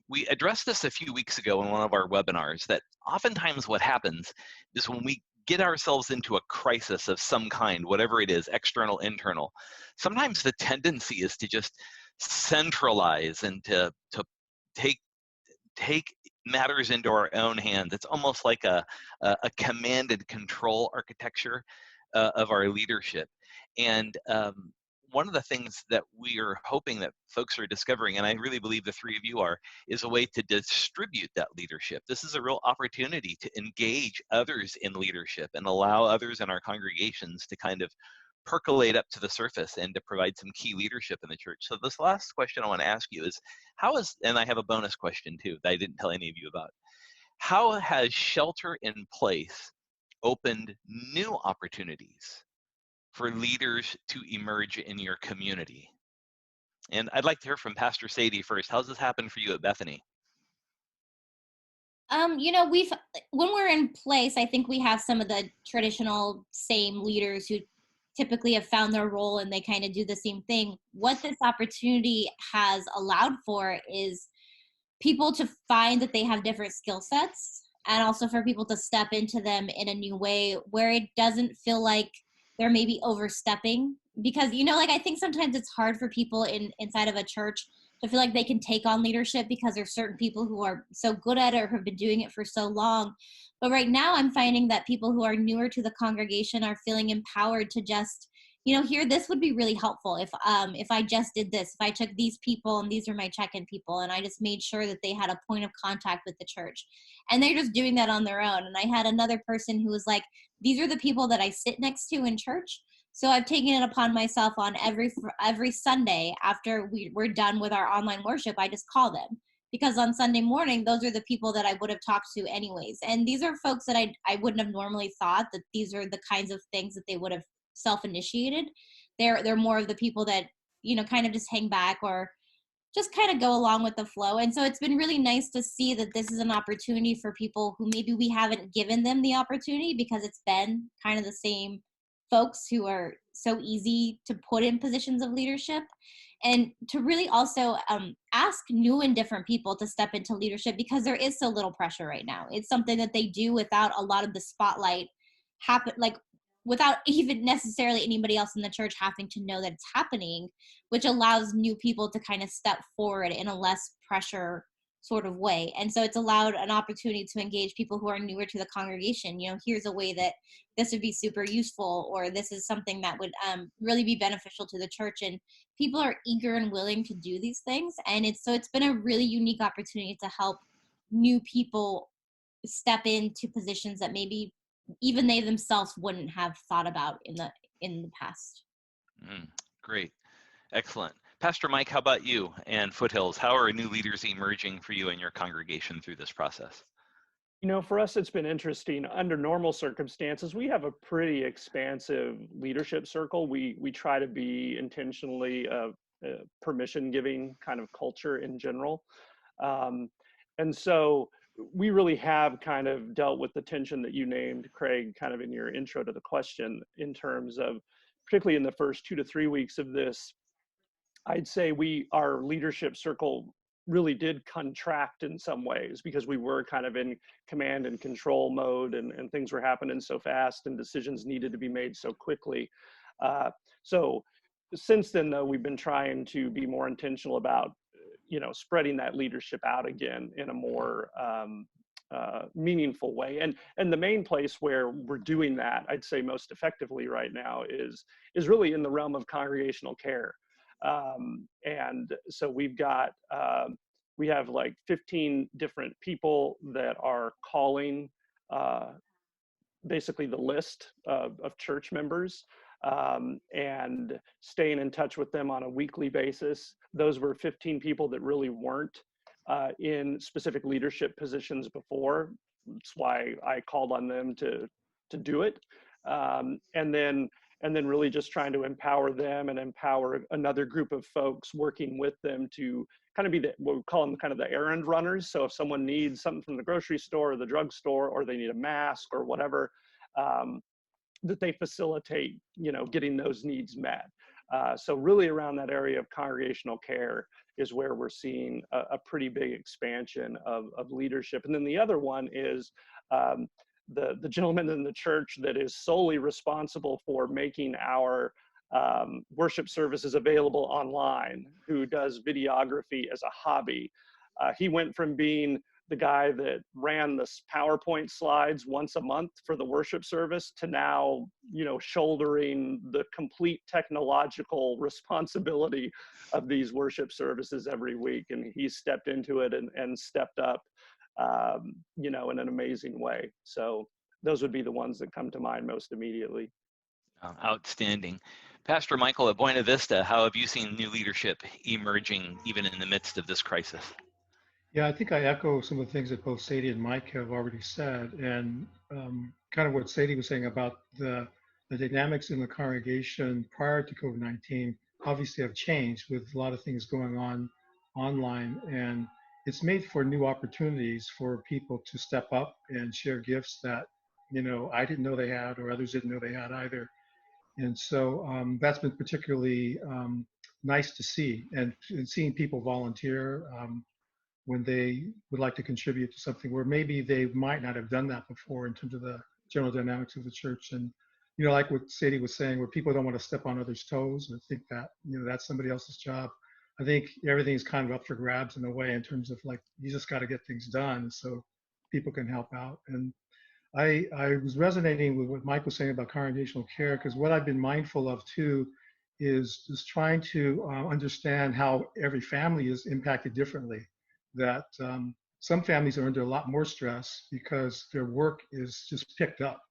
We addressed this a few weeks ago in one of our webinars, that oftentimes what happens is when we get ourselves into a crisis of some kind, whatever it is, external, internal, sometimes the tendency is to just centralize and to take matters into our own hands. It's almost like a command and control architecture of our leadership. And one of the things that we are hoping that folks are discovering, and I really believe the three of you are, is a way to distribute that leadership. This is a real opportunity to engage others in leadership and allow others in our congregations to kind of percolate up to the surface and to provide some key leadership in the church. So this last question I want to ask you is, and I have a bonus question too that I didn't tell any of you about, how has shelter in place opened new opportunities for leaders to emerge in your community? And I'd like to hear from Pastor Sadie first. How's this happen for you at Bethany? You know, when we're in place, I think we have some of the traditional same leaders who typically have found their role and they kind of do the same thing. What this opportunity has allowed for is people to find that they have different skill sets, and also for people to step into them in a new way where it doesn't feel like they're maybe overstepping. Because, you know, like, I think sometimes it's hard for people inside of a church to feel like they can take on leadership because there's certain people who are so good at it or have been doing it for so long. But right now I'm finding that people who are newer to the congregation are feeling empowered to just, you know, here, this would be really helpful if I just did this, if I took these people and these are my check-in people and I just made sure that they had a point of contact with the church, and they're just doing that on their own. And I had another person who was like, these are the people that I sit next to in church, so I've taken it upon myself on every Sunday after we're done with our online worship, I just call them, because on Sunday morning, those are the people that I would have talked to anyways. And these are folks that I wouldn't have normally thought that these are the kinds of things that they would have self-initiated. They're more of the people that, you know, kind of just hang back or just kind of go along with the flow. And so it's been really nice to see that this is an opportunity for people who maybe we haven't given them the opportunity because it's been kind of the same folks who are so easy to put in positions of leadership, and to really also ask new and different people to step into leadership, because there is so little pressure right now. It's something that they do without a lot of the spotlight happen, like without even necessarily anybody else in the church having to know that it's happening, which allows new people to kind of step forward in a less pressure sort of way. And so it's allowed an opportunity to engage people who are newer to the congregation. You know, here's a way that this would be super useful, or this is something that would really be beneficial to the church. And people are eager and willing to do these things. And it's been a really unique opportunity to help new people step into positions that maybe even they themselves wouldn't have thought about in the past. Great. Excellent. Pastor Mike, how about you and Foothills? How are new leaders emerging for you and your congregation through this process? You know, for us, it's been interesting. Under normal circumstances, we have a pretty expansive leadership circle. We try to be intentionally a permission-giving kind of culture in general. And so we really have kind of dealt with the tension that you named, Craig, kind of in your intro to the question, in terms of, particularly in the first 2 to 3 weeks of this, I'd say our leadership circle really did contract in some ways, because we were kind of in command and control mode, and things were happening so fast and decisions needed to be made so quickly. So since then, though, we've been trying to be more intentional about, you know, spreading that leadership out again in a more meaningful way. And the main place where we're doing that, I'd say most effectively right now, is really in the realm of congregational care. And so we have like 15 different people that are calling basically the list of church members, and staying in touch with them on a weekly basis. Those were 15 people that really weren't in specific leadership positions before. That's why I called on them to do it. And then really just trying to empower them and empower another group of folks working with them to kind of be what we call them kind of the errand runners. So if someone needs something from the grocery store or the drugstore, or they need a mask or whatever, that they facilitate, you know, getting those needs met. So really around that area of congregational care is where we're seeing a pretty big expansion of leadership. And then the other one is the gentleman in the church that is solely responsible for making our worship services available online, who does videography as a hobby. He went from being the guy that ran the PowerPoint slides once a month for the worship service to now, you know, shouldering the complete technological responsibility of these worship services every week. And he stepped into it and stepped up, you know, in an amazing way. So those would be the ones that come to mind most immediately. Outstanding. Pastor Michael, at Buena Vista, how have you seen new leadership emerging even in the midst of this crisis? Yeah, I think I echo some of the things that both Sadie and Mike have already said, and kind of what Sadie was saying about the dynamics in the congregation prior to COVID-19 obviously have changed with a lot of things going on online, and it's made for new opportunities for people to step up and share gifts that, I didn't know they had or others didn't know they had either. And so that's been particularly nice to see, and seeing people volunteer when they would like to contribute to something where maybe they might not have done that before in terms of the general dynamics of the church. And, like what Sadie was saying, where people don't want to step on others' toes or think that, that's somebody else's job. I think everything's kind of up for grabs in a way in terms of like, you just got to get things done so people can help out. And I was resonating with what Mike was saying about congregational care, because what I've been mindful of too is just trying to understand how every family is impacted differently. That some families are under a lot more stress because their work is just picked up,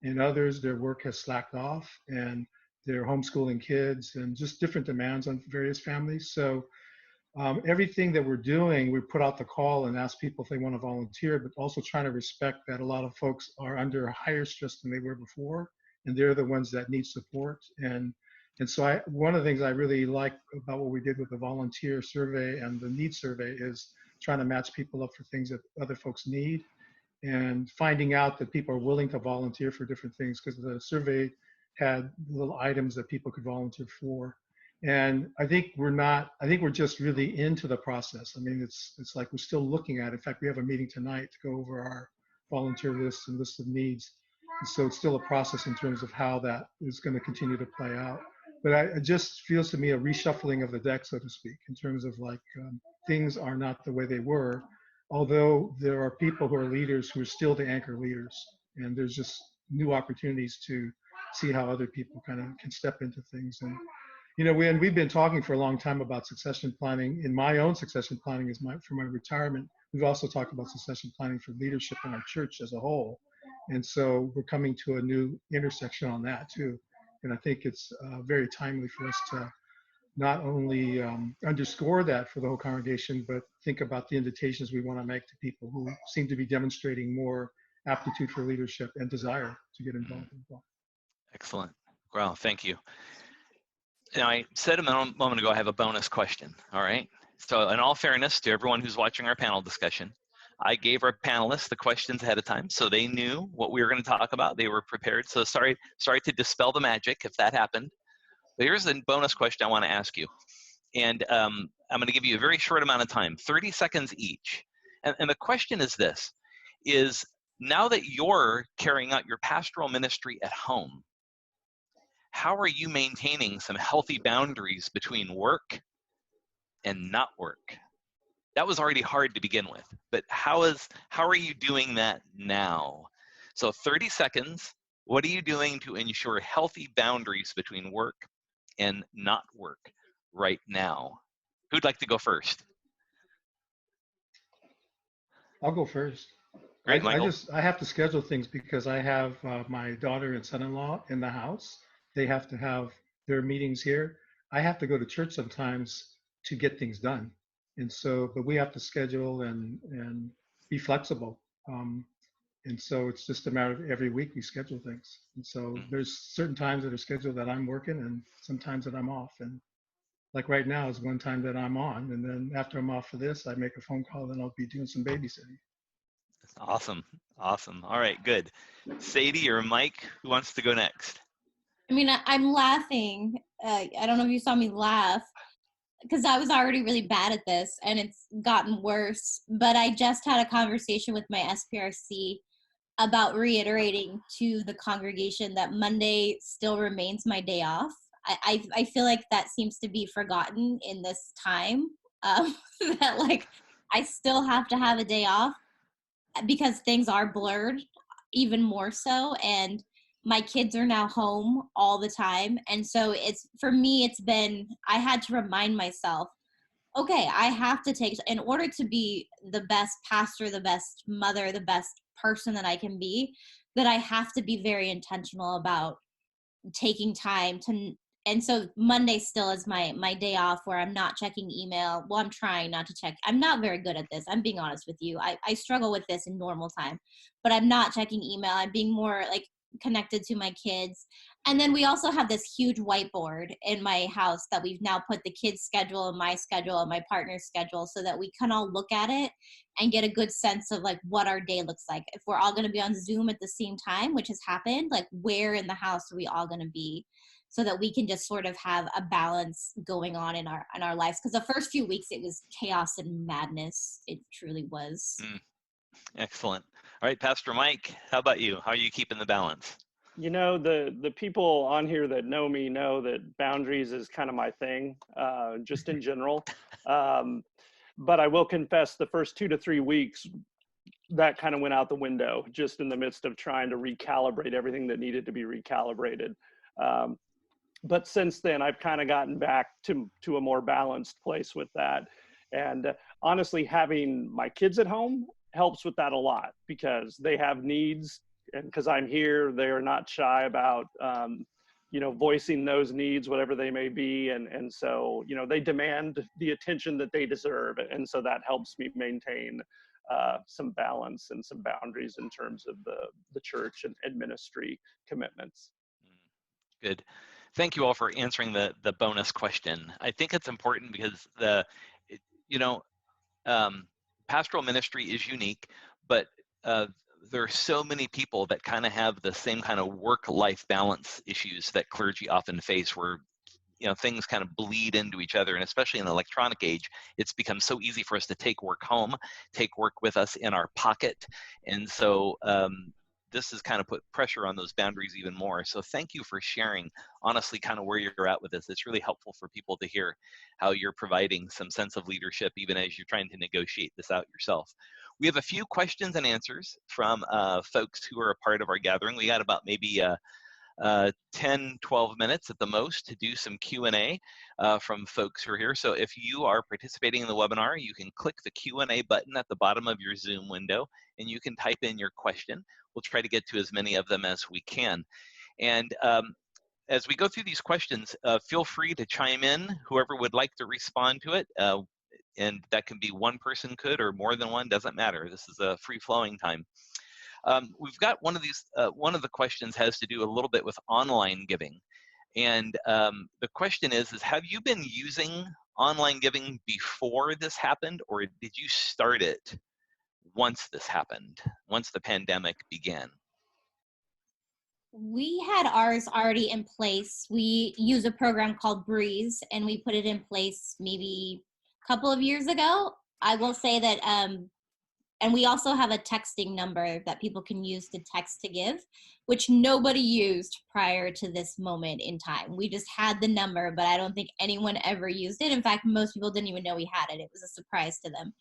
and others, their work has slacked off, and they're homeschooling kids and just different demands on various families. So everything that we're doing, we put out the call and ask people if they want to volunteer, but also trying to respect that a lot of folks are under higher stress than they were before, and they're the ones that need support. And so one of the things I really like about what we did with the volunteer survey and the need survey is trying to match people up for things that other folks need, and finding out that people are willing to volunteer for different things, because the survey had little items that people could volunteer for. And I think we're just really into the process. I mean, it's like we're still looking at it. In fact, we have a meeting tonight to go over our volunteer lists and list of needs. And so it's still a process in terms of how that is going to continue to play out. But it just feels to me a reshuffling of the deck, so to speak, in terms of like things are not the way they were, although there are people who are leaders who are still the anchor leaders. And there's just new opportunities to see how other people kind of can step into things. And we've been talking for a long time about succession planning. In my own succession planning for my retirement, we've also talked about succession planning for leadership in our church as a whole. And so we're coming to a new intersection on that too. And I think it's very timely for us to not only underscore that for the whole congregation, but think about the invitations we want to make to people who seem to be demonstrating more aptitude for leadership and desire to get involved as well. Excellent. Well, thank you. Now, I said a moment ago I have a bonus question, all right? So in all fairness to everyone who's watching our panel discussion, I gave our panelists the questions ahead of time, so they knew what we were going to talk about. They were prepared. So sorry to dispel the magic if that happened. But here's the bonus question I want to ask you. And I'm going to give you a very short amount of time, 30 seconds each. And the question is this, is now that you're carrying out your pastoral ministry at home, how are you maintaining some healthy boundaries between work and not work? That was already hard to begin with, but how are you doing that now? So 30 seconds, what are you doing to ensure healthy boundaries between work and not work right now? Who'd like to go first? I'll go first. Great, Michael. I have to schedule things because I have my daughter and son-in-law in the house. They have to have their meetings here. I have to go to church sometimes to get things done. And so, but we have to schedule and be flexible. And so it's just a matter of every week we schedule things. And so there's certain times that are scheduled that I'm working and sometimes that I'm off. And like right now is one time that I'm on. And then after I'm off for this, I make a phone call, then I'll be doing some babysitting. Awesome. All right, good. Sadie or Mike, who wants to go next? I mean, I'm laughing. I don't know if you saw me laugh, because I was already really bad at this and it's gotten worse. But I just had a conversation with my SPRC about reiterating to the congregation that Monday still remains my day off. I feel like that seems to be forgotten in this time, that like I still have to have a day off because things are blurred even more so. And my kids are now home all the time. And so for me, I had to remind myself, okay, I have to in order to be the best pastor, the best mother, the best person that I can be, that I have to be very intentional about taking time to, and so Monday still is my day off where I'm not checking email. Well, I'm trying not to check. I'm not very good at this. I'm being honest with you. I struggle with this in normal time, but I'm not checking email. I'm being more like connected to my kids. And then we also have this huge whiteboard in my house that we've now put the kids' schedule and my schedule and my partner's schedule so that we can all look at it and get a good sense of like what our day looks like. If we're all going to be on Zoom at the same time, which has happened, like where in the house are we all going to be, so that we can just sort of have a balance going on in our lives. Because the first few weeks it was chaos and madness. It truly was. Excellent. All right, Pastor Mike, how about you? How are you keeping the balance? You know, the people on here that know me know that boundaries is kind of my thing, just in general. But I will confess, the first 2 to 3 weeks, that kind of went out the window, just in the midst of trying to recalibrate everything that needed to be recalibrated. But since then, I've kind of gotten back to a more balanced place with that. And honestly, having my kids at home helps with that a lot, because they have needs, and because I'm here, they're not shy about voicing those needs, whatever they may be, and so they demand the attention that they deserve, and so that helps me maintain some balance and some boundaries in terms of the church and ministry commitments. Good. Thank you all for answering the bonus question. I think it's important because pastoral ministry is unique, but there are so many people that kind of have the same kind of work-life balance issues that clergy often face, where things kind of bleed into each other, and especially in the electronic age, it's become so easy for us to take work home, take work with us in our pocket, and so this has kind of put pressure on those boundaries even more. So thank you for sharing honestly kind of where you're at with this. It's really helpful for people to hear how you're providing some sense of leadership even as you're trying to negotiate this out yourself. We have a few questions and answers from folks who are a part of our gathering. We got about maybe 10, 12 minutes at the most to do some Q&A from folks who are here. So if you are participating in the webinar, you can click the Q&A button at the bottom of your Zoom window, and you can type in your question. We'll try to get to as many of them as we can. And as we go through these questions, feel free to chime in, whoever would like to respond to it. And that can be one person could, or more than one, doesn't matter. This is a free-flowing time. We've got one of these, one of the questions has to do a little bit with online giving. And the question is have you been using online giving before this happened, or did you start it once this happened, once the pandemic began? We had ours already in place. We use a program called Breeze, and we put it in place maybe a couple of years ago. I will say that and we also have a texting number that people can use to text to give, which nobody used prior to this moment in time. We just had the number, but I don't think anyone ever used it. In fact, most people didn't even know we had it. It was a surprise to them.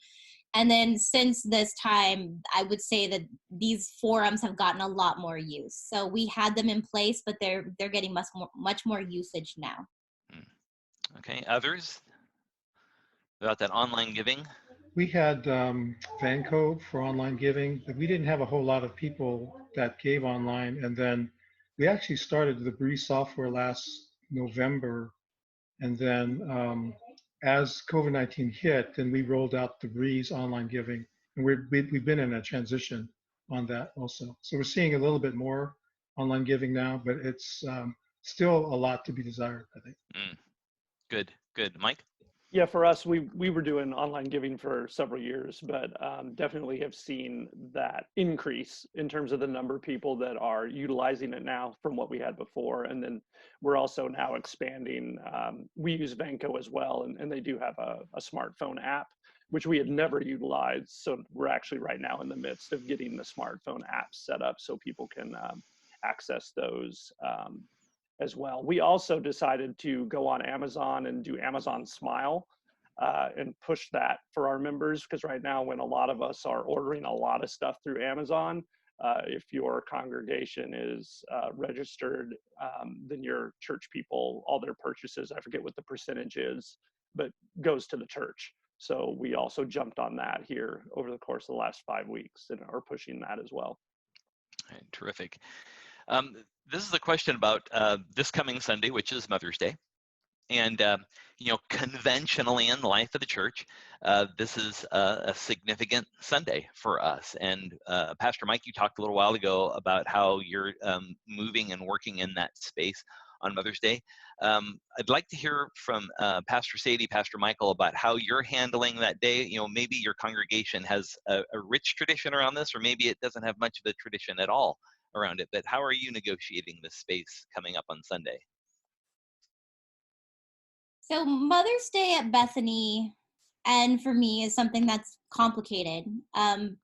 And then since this time, I would say that these forums have gotten a lot more use. So we had them in place, but they're getting much more usage now. Okay, others about that online giving? We had Vanco for online giving, but we didn't have a whole lot of people that gave online. And then we actually started the Breeze software last November. And then as COVID-19 hit, then we rolled out the Breeze online giving. And we've been in a transition on that also. So we're seeing a little bit more online giving now, but it's still a lot to be desired, I think. Good, good. Mike? Yeah, for us, we were doing online giving for several years, but definitely have seen that increase in terms of the number of people that are utilizing it now from what we had before. And then we're also now expanding. We use Vanco as well, and they do have a smartphone app, which we had never utilized. So we're actually right now in the midst of getting the smartphone app set up so people can access those as well. We also decided to go on Amazon and do Amazon Smile and push that for our members, because right now when a lot of us are ordering a lot of stuff through Amazon, if your congregation is registered, then your church people, all their purchases, I forget what the percentage is, but goes to the church. So we also jumped on that here over the course of the last 5 weeks and are pushing that as well. All right, terrific. This is a question about this coming Sunday, which is Mother's Day. And conventionally in the life of the church, this is a significant Sunday for us. And Pastor Mike, you talked a little while ago about how you're moving and working in that space on Mother's Day. I'd like to hear from Pastor Sadie, Pastor Michael, about how you're handling that day. Maybe your congregation has a rich tradition around this, or maybe it doesn't have much of a tradition at all around it. But how are you negotiating this space coming up on Sunday? So Mother's Day at Bethany, and for me, is something that's complicated.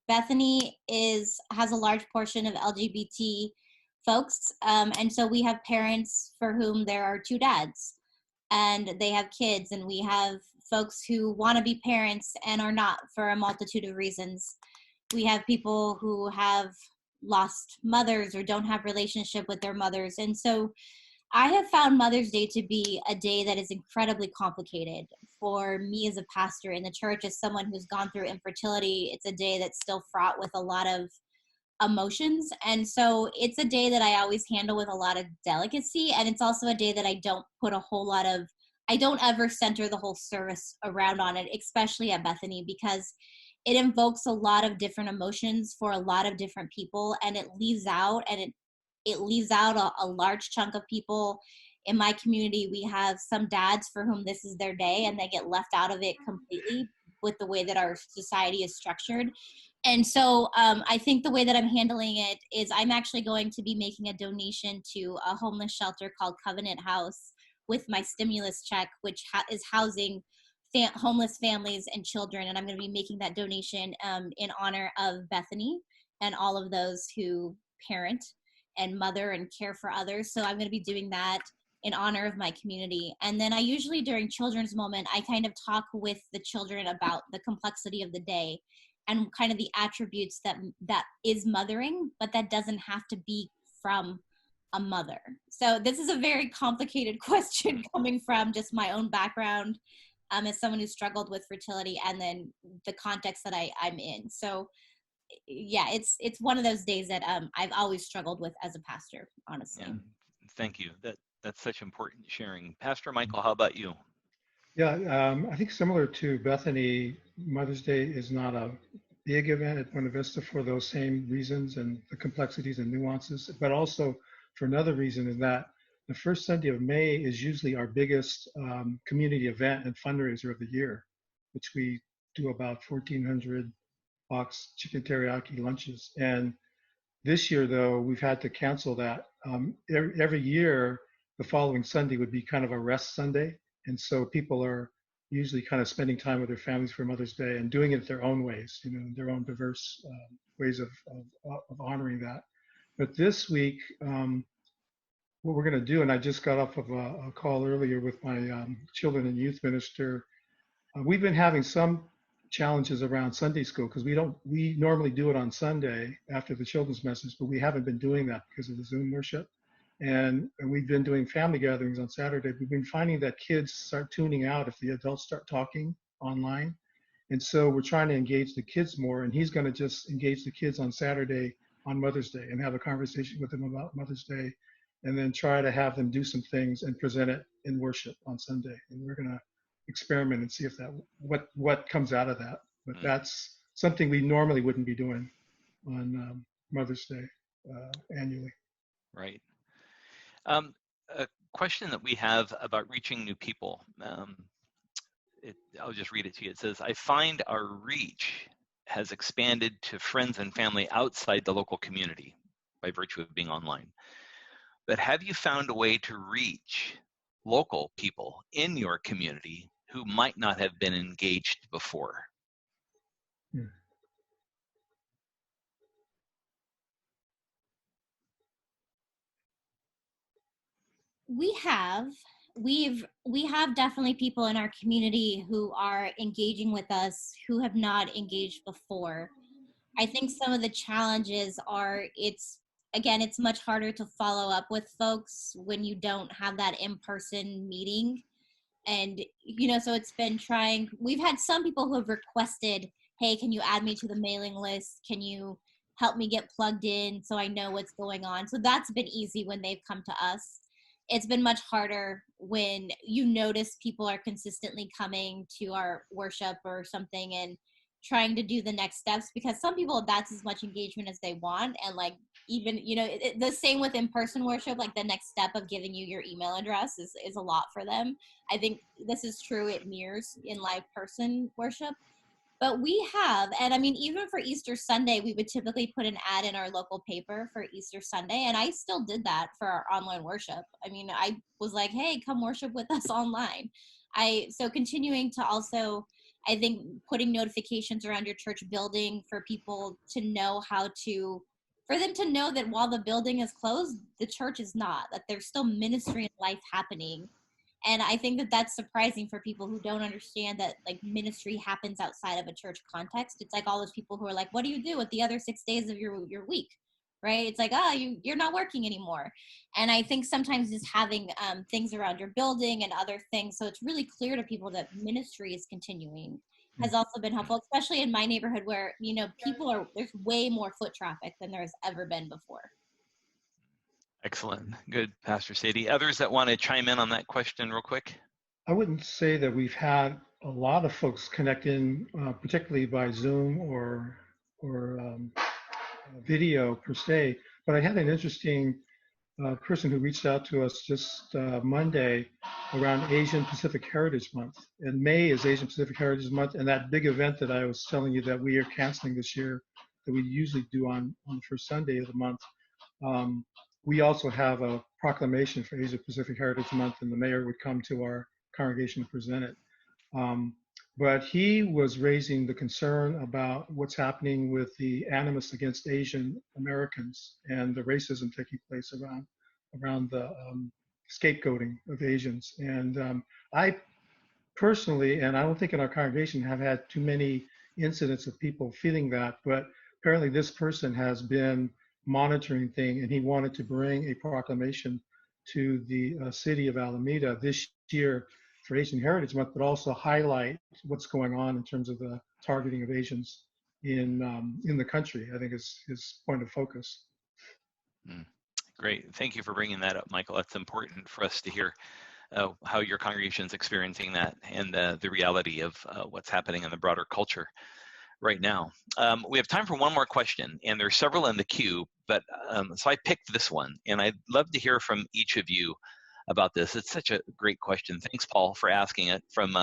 Bethany has a large portion of LGBT folks, and so we have parents for whom there are two dads, and they have kids, and we have folks who want to be parents and are not for a multitude of reasons. We have people who have lost mothers or don't have relationship with their mothers, and so I have found Mother's Day to be a day that is incredibly complicated for me as a pastor in the church. As someone who's gone through infertility, it's a day that's still fraught with a lot of emotions. And so it's a day that I always handle with a lot of delicacy. And it's also a day that I don't ever center the whole service around on it, especially at Bethany, because it invokes a lot of different emotions for a lot of different people. And it leaves out a large chunk of people. In my community, we have some dads for whom this is their day and they get left out of it completely with the way that our society is structured. And so I think the way that I'm handling it is I'm actually going to be making a donation to a homeless shelter called Covenant House with my stimulus check, which is housing homeless families and children. And I'm going to be making that donation in honor of Bethany and all of those who parent and mother and care for others. So I'm going to be doing that in honor of my community. And then I usually, during Children's Moment, I kind of talk with the children about the complexity of the day and kind of the attributes that is mothering, but that doesn't have to be from a mother. So this is a very complicated question coming from just my own background as someone who struggled with fertility and then the context that I'm in. So yeah, it's one of those days that I've always struggled with as a pastor, honestly. Yeah. Thank you. That's such important sharing. Pastor Michael, how about you? Yeah, I think similar to Bethany, Mother's Day is not a big event at Buena Vista for those same reasons and the complexities and nuances, but also for another reason is that the first Sunday of May is usually our biggest community event and fundraiser of the year, which we do about 1,400 box chicken teriyaki lunches. And this year, though, we've had to cancel that. Every year, the following Sunday would be kind of a rest Sunday. And so people are usually kind of spending time with their families for Mother's Day and doing it their own ways, their own diverse ways of honoring that. But this week, what we're going to do, and I just got off of a call earlier with my children and youth minister. We've been having some challenges around Sunday school because we normally do it on Sunday after the children's message, but we haven't been doing that because of the Zoom worship. And we've been doing family gatherings on Saturday. We've been finding that kids start tuning out if the adults start talking online. And so we're trying to engage the kids more, and he's going to just engage the kids on Saturday on Mother's Day and have a conversation with them about Mother's Day, and then try to have them do some things and present it in worship on Sunday. And we're going to experiment and see if what comes out of that. But that's something we normally wouldn't be doing on Mother's Day annually. Right. A question that we have about reaching new people. I'll just read it to you. It says, I find our reach has expanded to friends and family outside the local community by virtue of being online. But have you found a way to reach local people in your community who might not have been engaged before? Yeah. We have definitely people in our community who are engaging with us who have not engaged before. I think some of the challenges are it's much harder to follow up with folks when you don't have that in-person meeting. And, so it's been we've had some people who have requested, hey, can you add me to the mailing list? Can you help me get plugged in so I know what's going on? So that's been easy when they've come to us. it's been much harder when you notice people are consistently coming to our worship or something and trying to do the next steps, because some people, that's as much engagement as they want. And like, even, you know, the same with in-person worship, like the next step of giving you your email address is a lot for them. I think this is true, it mirrors in live person worship. But we have, and I mean, even for Easter Sunday, we would typically put an ad in our local paper for Easter Sunday. And I still did that for our online worship. I mean, I was like, hey, come worship with us online. So continuing to also, I think, putting notifications around your church building for people to know for them to know that while the building is closed, the church is not, that there's still ministry and life happening. And I think that that's surprising for people who don't understand that like ministry happens outside of a church context. It's like all those people who are like, what do you do with the other 6 days of your week? Right? It's like, you're not working anymore. And I think sometimes just having things around your building and other things, so it's really clear to people that ministry is continuing, has also been helpful, especially in my neighborhood where, you know, there's way more foot traffic than there's ever been before. Excellent. Good, Pastor Sadie. Others that want to chime in on that question real quick? I wouldn't say that we've had a lot of folks connect in, particularly by Zoom or video per se, but I had an interesting person who reached out to us just Monday around Asian Pacific Heritage Month. And May is Asian Pacific Heritage Month, and that big event that I was telling you that we are canceling this year, that we usually do on the first Sunday of the month. We also have a proclamation for Asia Pacific Heritage Month, and the mayor would come to our congregation to present it. But he was raising the concern about what's happening with the animus against Asian Americans and the racism taking place around the scapegoating of Asians. And I personally, and I don't think in our congregation, have had too many incidents of people feeling that, but apparently this person has been monitoring thing, and he wanted to bring a proclamation to the city of Alameda this year for Asian Heritage Month, but also highlight what's going on in terms of the targeting of Asians in the country. I think is his point of focus. Great. Thank you for bringing that up, Michael. That's important for us to hear how your congregation is experiencing that and the reality of what's happening in the broader culture right now. We have time for one more question, and there's several in the queue, but so I picked this one, and I'd love to hear from each of you about this. It's such a great question. Thanks, Paul, for asking it from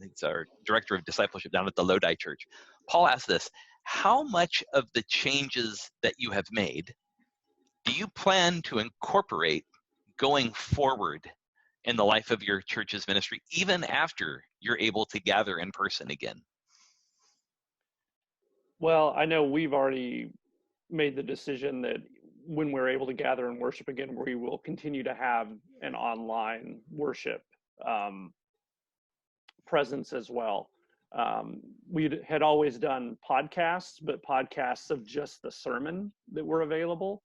it's our director of discipleship down at the Lodi Church. Paul asked this: how much of the changes that you have made do you plan to incorporate going forward in the life of your church's ministry, even after you're able to gather in person again? Well, I know we've already made the decision that when we're able to gather and worship again, we will continue to have an online worship presence as well. We had always done podcasts, but podcasts of just the sermon that were available.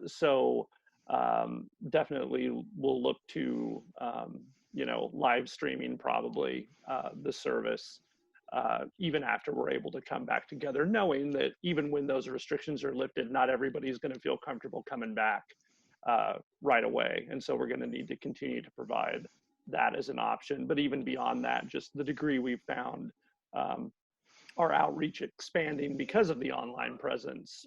So definitely we'll look to, live streaming probably the service. Even after we're able to come back together, knowing that even when those restrictions are lifted, not everybody's going to feel comfortable coming back right away. And so we're going to need to continue to provide that as an option. But even beyond that, just the degree we've found our outreach expanding because of the online presence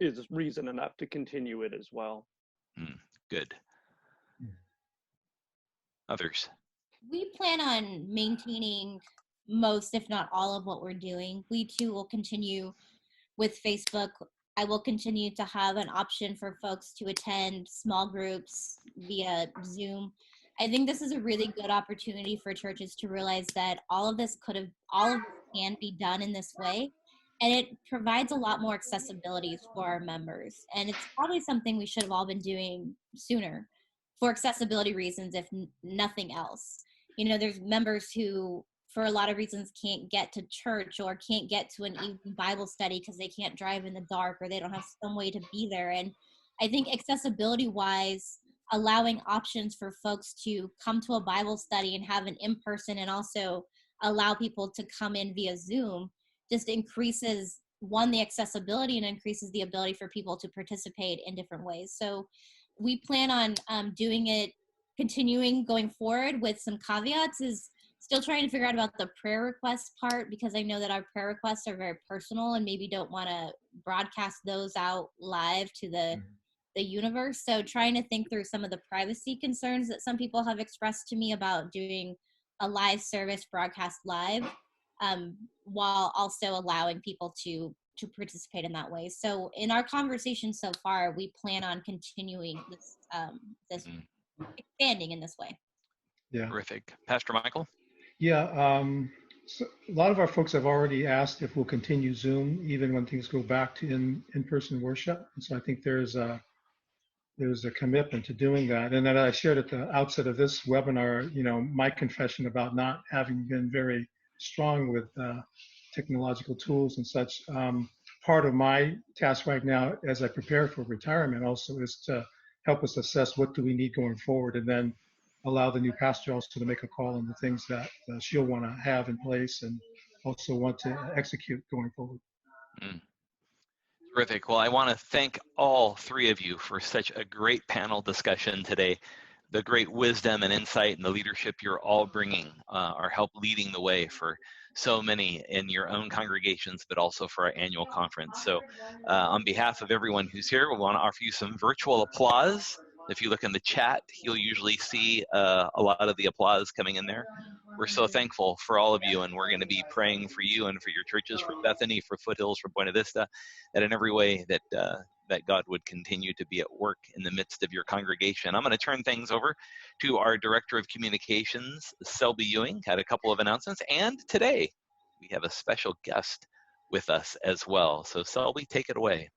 is reason enough to continue it as well. Good. Others? We plan on maintaining most, if not all, of what we're doing. We too will continue with Facebook. I will continue to have an option for folks to attend small groups via Zoom. I think this is a really good opportunity for churches to realize that all of this can be done in this way. And it provides a lot more accessibility for our members. And it's probably something we should have all been doing sooner for accessibility reasons, if nothing else. You know, there's members who, for a lot of reasons, can't get to church or can't get to an evening Bible study because they can't drive in the dark or they don't have some way to be there. And I think accessibility-wise, allowing options for folks to come to a Bible study and have an in-person and also allow people to come in via Zoom just increases, one, the accessibility, and increases the ability for people to participate in different ways. So we plan on doing it, continuing going forward with some caveats. Is still trying to figure out about the prayer request part, because I know that our prayer requests are very personal and maybe don't want to broadcast those out live to the universe. So trying to think through some of the privacy concerns that some people have expressed to me about doing a live service broadcast live, while also allowing people to participate in that way. So in our conversation so far, we plan on continuing this expanding in this way. Yeah. Terrific. Pastor Michael? Yeah. So a lot of our folks have already asked if we'll continue Zoom even when things go back to in-person worship. And so I think there's a commitment to doing that. And then I shared at the outset of this webinar, my confession about not having been very strong with technological tools and such. Part of my task right now, as I prepare for retirement, also is to help us assess what do we need going forward, and then allow the new pastor also to make a call on the things that she'll want to have in place and also want to execute going forward. Terrific. Well, I want to thank all three of you for such a great panel discussion today. The great wisdom and insight and the leadership you're all bringing are help leading the way for so many in your own congregations, but also for our annual conference. So on behalf of everyone who's here, we want to offer you some virtual applause. If you look in the chat, you'll usually see a lot of the applause coming in there. We're so thankful for all of you, and we're going to be praying for you and for your churches, for Bethany, for Foothills, for Buena Vista, that in every way that that God would continue to be at work in the midst of your congregation. I'm going to turn things over to our Director of Communications, Selby Ewing, had a couple of announcements, and today we have a special guest with us as well. So Selby, take it away.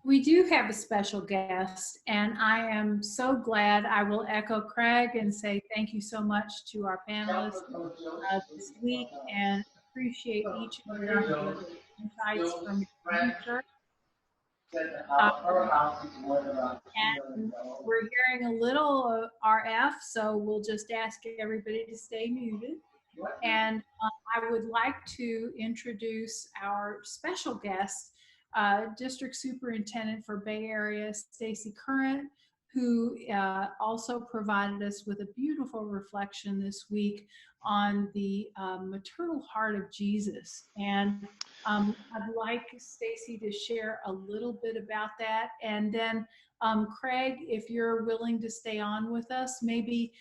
We do have a special guest, and I am so glad. I will echo Craig and say thank you so much to our panelists this week, and appreciate each and every one of the insights from your research. And we're hearing a little RF, so we'll just ask everybody to stay muted. And I would like to introduce our special guest, District Superintendent for Bay Area, Stacy Current, who also provided us with a beautiful reflection this week on the maternal heart of Jesus. And I'd like Stacy to share a little bit about that. And then Craig, if you're willing to stay on with us, maybe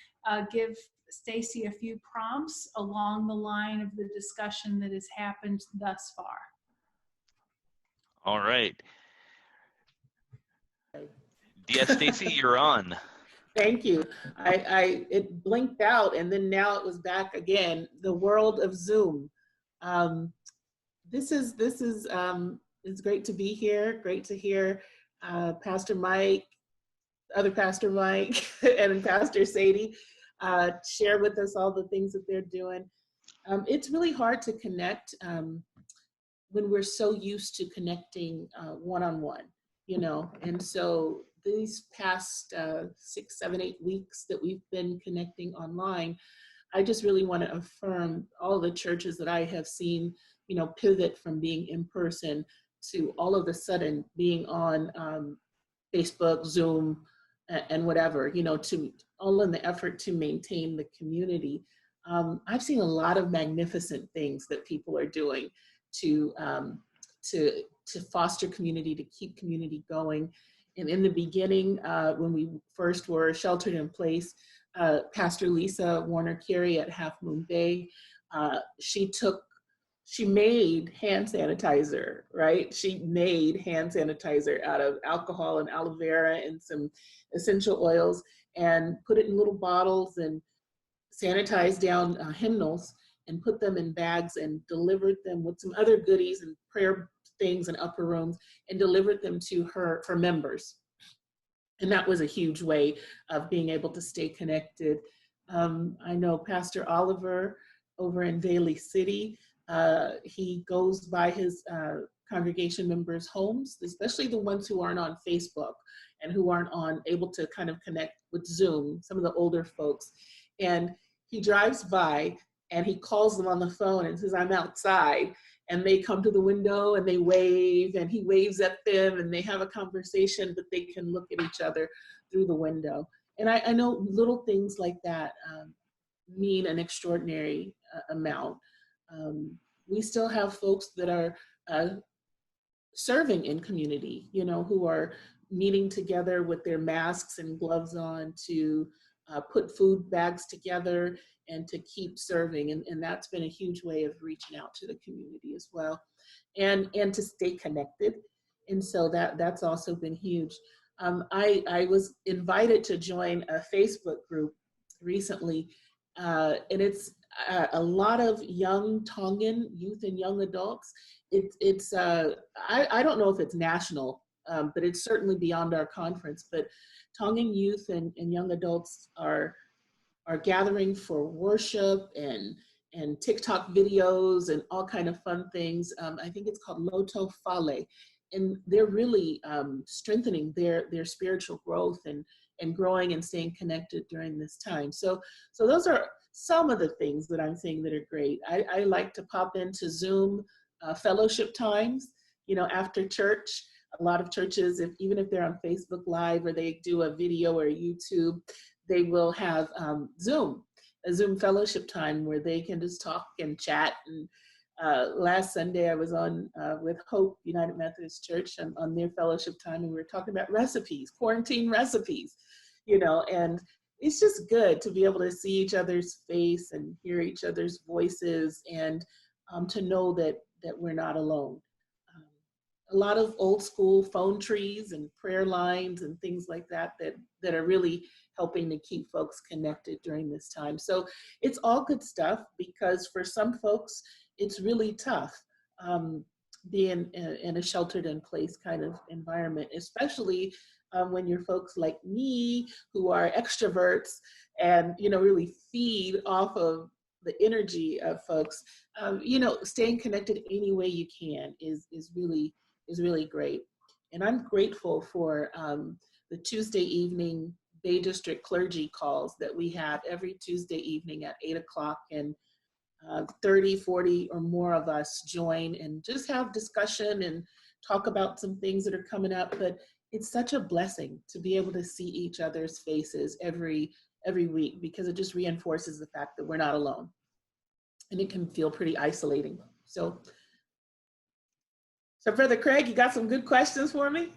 give Stacy a few prompts along the line of the discussion that has happened thus far. All right. Yes, Stacy, you're on. Thank you. It blinked out and then now it was back again. The world of Zoom. This is it's great to be here. Great to hear Pastor Mike, other Pastor Mike, and Pastor Sadie share with us all the things that they're doing. It's really hard to connect when we're so used to connecting one-on-one, and so these past 6, 7, 8 weeks that we've been connecting online, I just really want to affirm all the churches that I have seen, pivot from being in person to all of a sudden being on Facebook, Zoom, and whatever, to all in the effort to maintain the community. I've seen a lot of magnificent things that people are doing to foster community, to keep community going. And in the beginning, when we first were sheltered in place, Pastor Lisa Warner-Carey at Half Moon Bay, she made hand sanitizer, right? She made hand sanitizer out of alcohol and aloe vera and some essential oils and put it in little bottles and sanitized down hymnals and put them in bags and delivered them with some other goodies and prayer things in upper rooms and delivered them to her members. And that was a huge way of being able to stay connected. I know Pastor Oliver over in Daly City, he goes by his congregation members' homes, especially the ones who aren't on Facebook and who aren't able to kind of connect with Zoom, some of the older folks. And he drives by and he calls them on the phone and says, I'm outside. and they come to the window and they wave, and he waves at them, and they have a conversation, but they can look at each other through the window. And I know little things like that mean an extraordinary amount. We still have folks that are serving in community, you know, who are meeting together with their masks and gloves on to put food bags together and to keep serving. And that's been a huge way of reaching out to the community as well, and to stay connected. And so that's also been huge. I was invited to join a Facebook group recently, and it's a lot of young Tongan youth and young adults. I don't know if it's national, but it's certainly beyond our conference. But Tongan youth and young adults are gathering for worship and TikTok videos and all kind of fun things. I think it's called Loto Fale, and they're really strengthening their spiritual growth and growing and staying connected during this time. So those are some of the things that I'm seeing that are great. I like to pop into Zoom fellowship times, you know, after church. A lot of churches, even if they're on Facebook Live or they do a video or YouTube, they will have a Zoom fellowship time where they can just talk and chat. And last Sunday I was on with Hope United Methodist Church on their fellowship time, and we were talking about recipes, quarantine recipes, you know, and it's just good to be able to see each other's face and hear each other's voices, and to know that we're not alone. A lot of old school phone trees and prayer lines and things like that are really helping to keep folks connected during this time. So it's all good stuff, because for some folks, it's really tough being in a sheltered in place kind of environment, especially when you're folks like me who are extroverts and, you know, really feed off of the energy of folks. You know, staying connected any way you can is really great. And I'm grateful for the Tuesday evening Bay District clergy calls that we have every Tuesday evening at 8 o'clock, and 30, 40 or more of us join and just have discussion and talk about some things that are coming up. But it's such a blessing to be able to see each other's faces every week, because it just reinforces the fact that we're not alone. And it can feel pretty isolating. So Brother Craig, you got some good questions for me?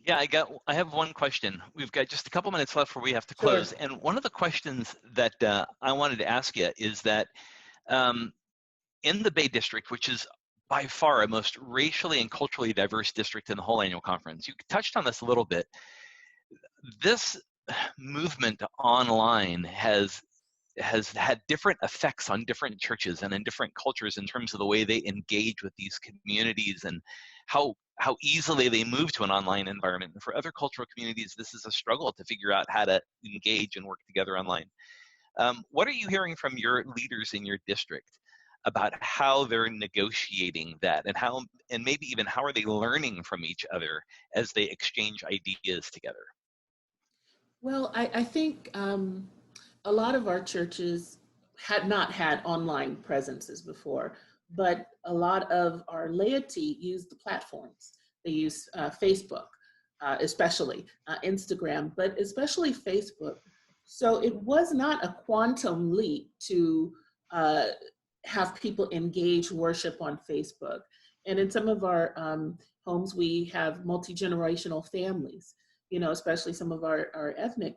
Yeah, I have one question. We've got just a couple minutes left before we have to close. Sure. And one of the questions that I wanted to ask you is that in the Bay District, which is by far a most racially and culturally diverse district in the whole annual conference, you touched on this a little bit. This movement online has had different effects on different churches and in different cultures in terms of the way they engage with these communities and how easily they move to an online environment. And for other cultural communities, this is a struggle to figure out how to engage and work together online. What are you hearing from your leaders in your district about how they're negotiating that, and maybe even how are they learning from each other as they exchange ideas together? Well, I think a lot of our churches had not had online presences before, but a lot of our laity use the platforms. They use Facebook, especially Instagram, but especially Facebook. So it was not a quantum leap to have people engage worship on Facebook. And in some of our homes, we have multi-generational families, you know, especially some of our ethnic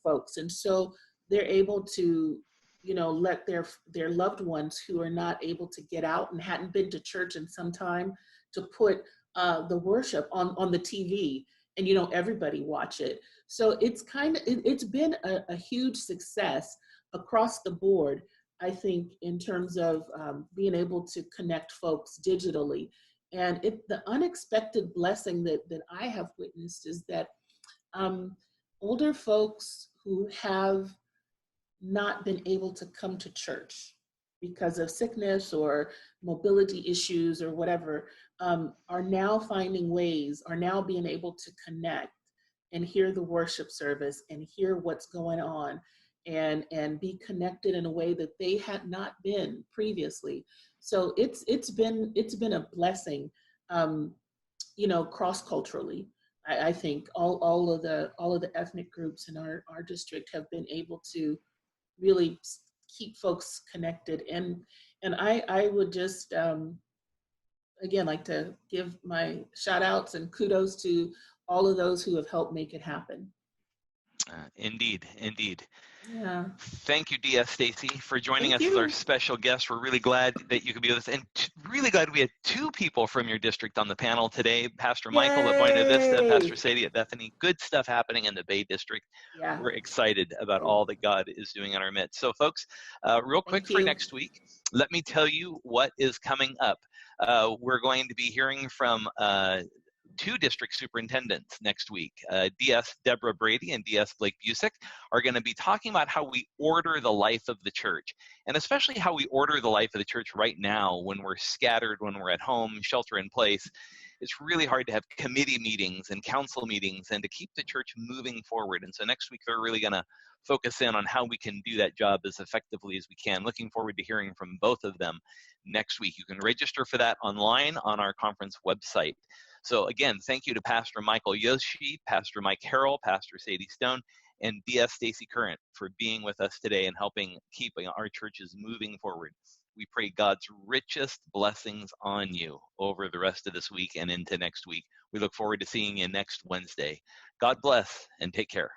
folks. And so they're able to, you know, let their loved ones who are not able to get out and hadn't been to church in some time to put the worship on the TV, and, you know, everybody watch it. So it's it's been a huge success across the board, I think, in terms of being able to connect folks digitally. And the unexpected blessing that I have witnessed is that older folks who have not been able to come to church because of sickness or mobility issues or whatever, are now finding ways, are now being able to connect and hear the worship service and hear what's going on. and be connected in a way that they had not been previously. So it's been a blessing, cross-culturally. I think all of the ethnic groups in our district have been able to really keep folks connected. And I would just again like to give my shout outs and kudos to all of those who have helped make it happen. Indeed, indeed. Yeah. Thank you, D.S. Stacy, for joining Thank us as our you. special guest. We're really glad that you could be with us, and really glad we had two people from your district on the panel today. Pastor Michael at Buena Vista, Pastor Yay! Sadie at Bethany. Good stuff happening in the Bay District. Yeah. We're excited about all that God is doing in our midst. So folks, real quick Thank for you. next week, let me tell you what is coming up. We're going to be hearing from two district superintendents next week. DS Deborah Brady and DS Blake Busick are going to be talking about how we order the life of the church, and especially how we order the life of the church right now when we're scattered, when we're at home, shelter in place. It's really hard to have committee meetings and council meetings and to keep the church moving forward. And so next week, they're really going to focus in on how we can do that job as effectively as we can. Looking forward to hearing from both of them next week. You can register for that online on our conference website. So again, thank you to Pastor Michael Yoshi, Pastor Mike Harrell, Pastor Sadie Stone, and DS Stacy Current for being with us today and helping keeping our churches moving forward. We pray God's richest blessings on you over the rest of this week and into next week. We look forward to seeing you next Wednesday. God bless and take care.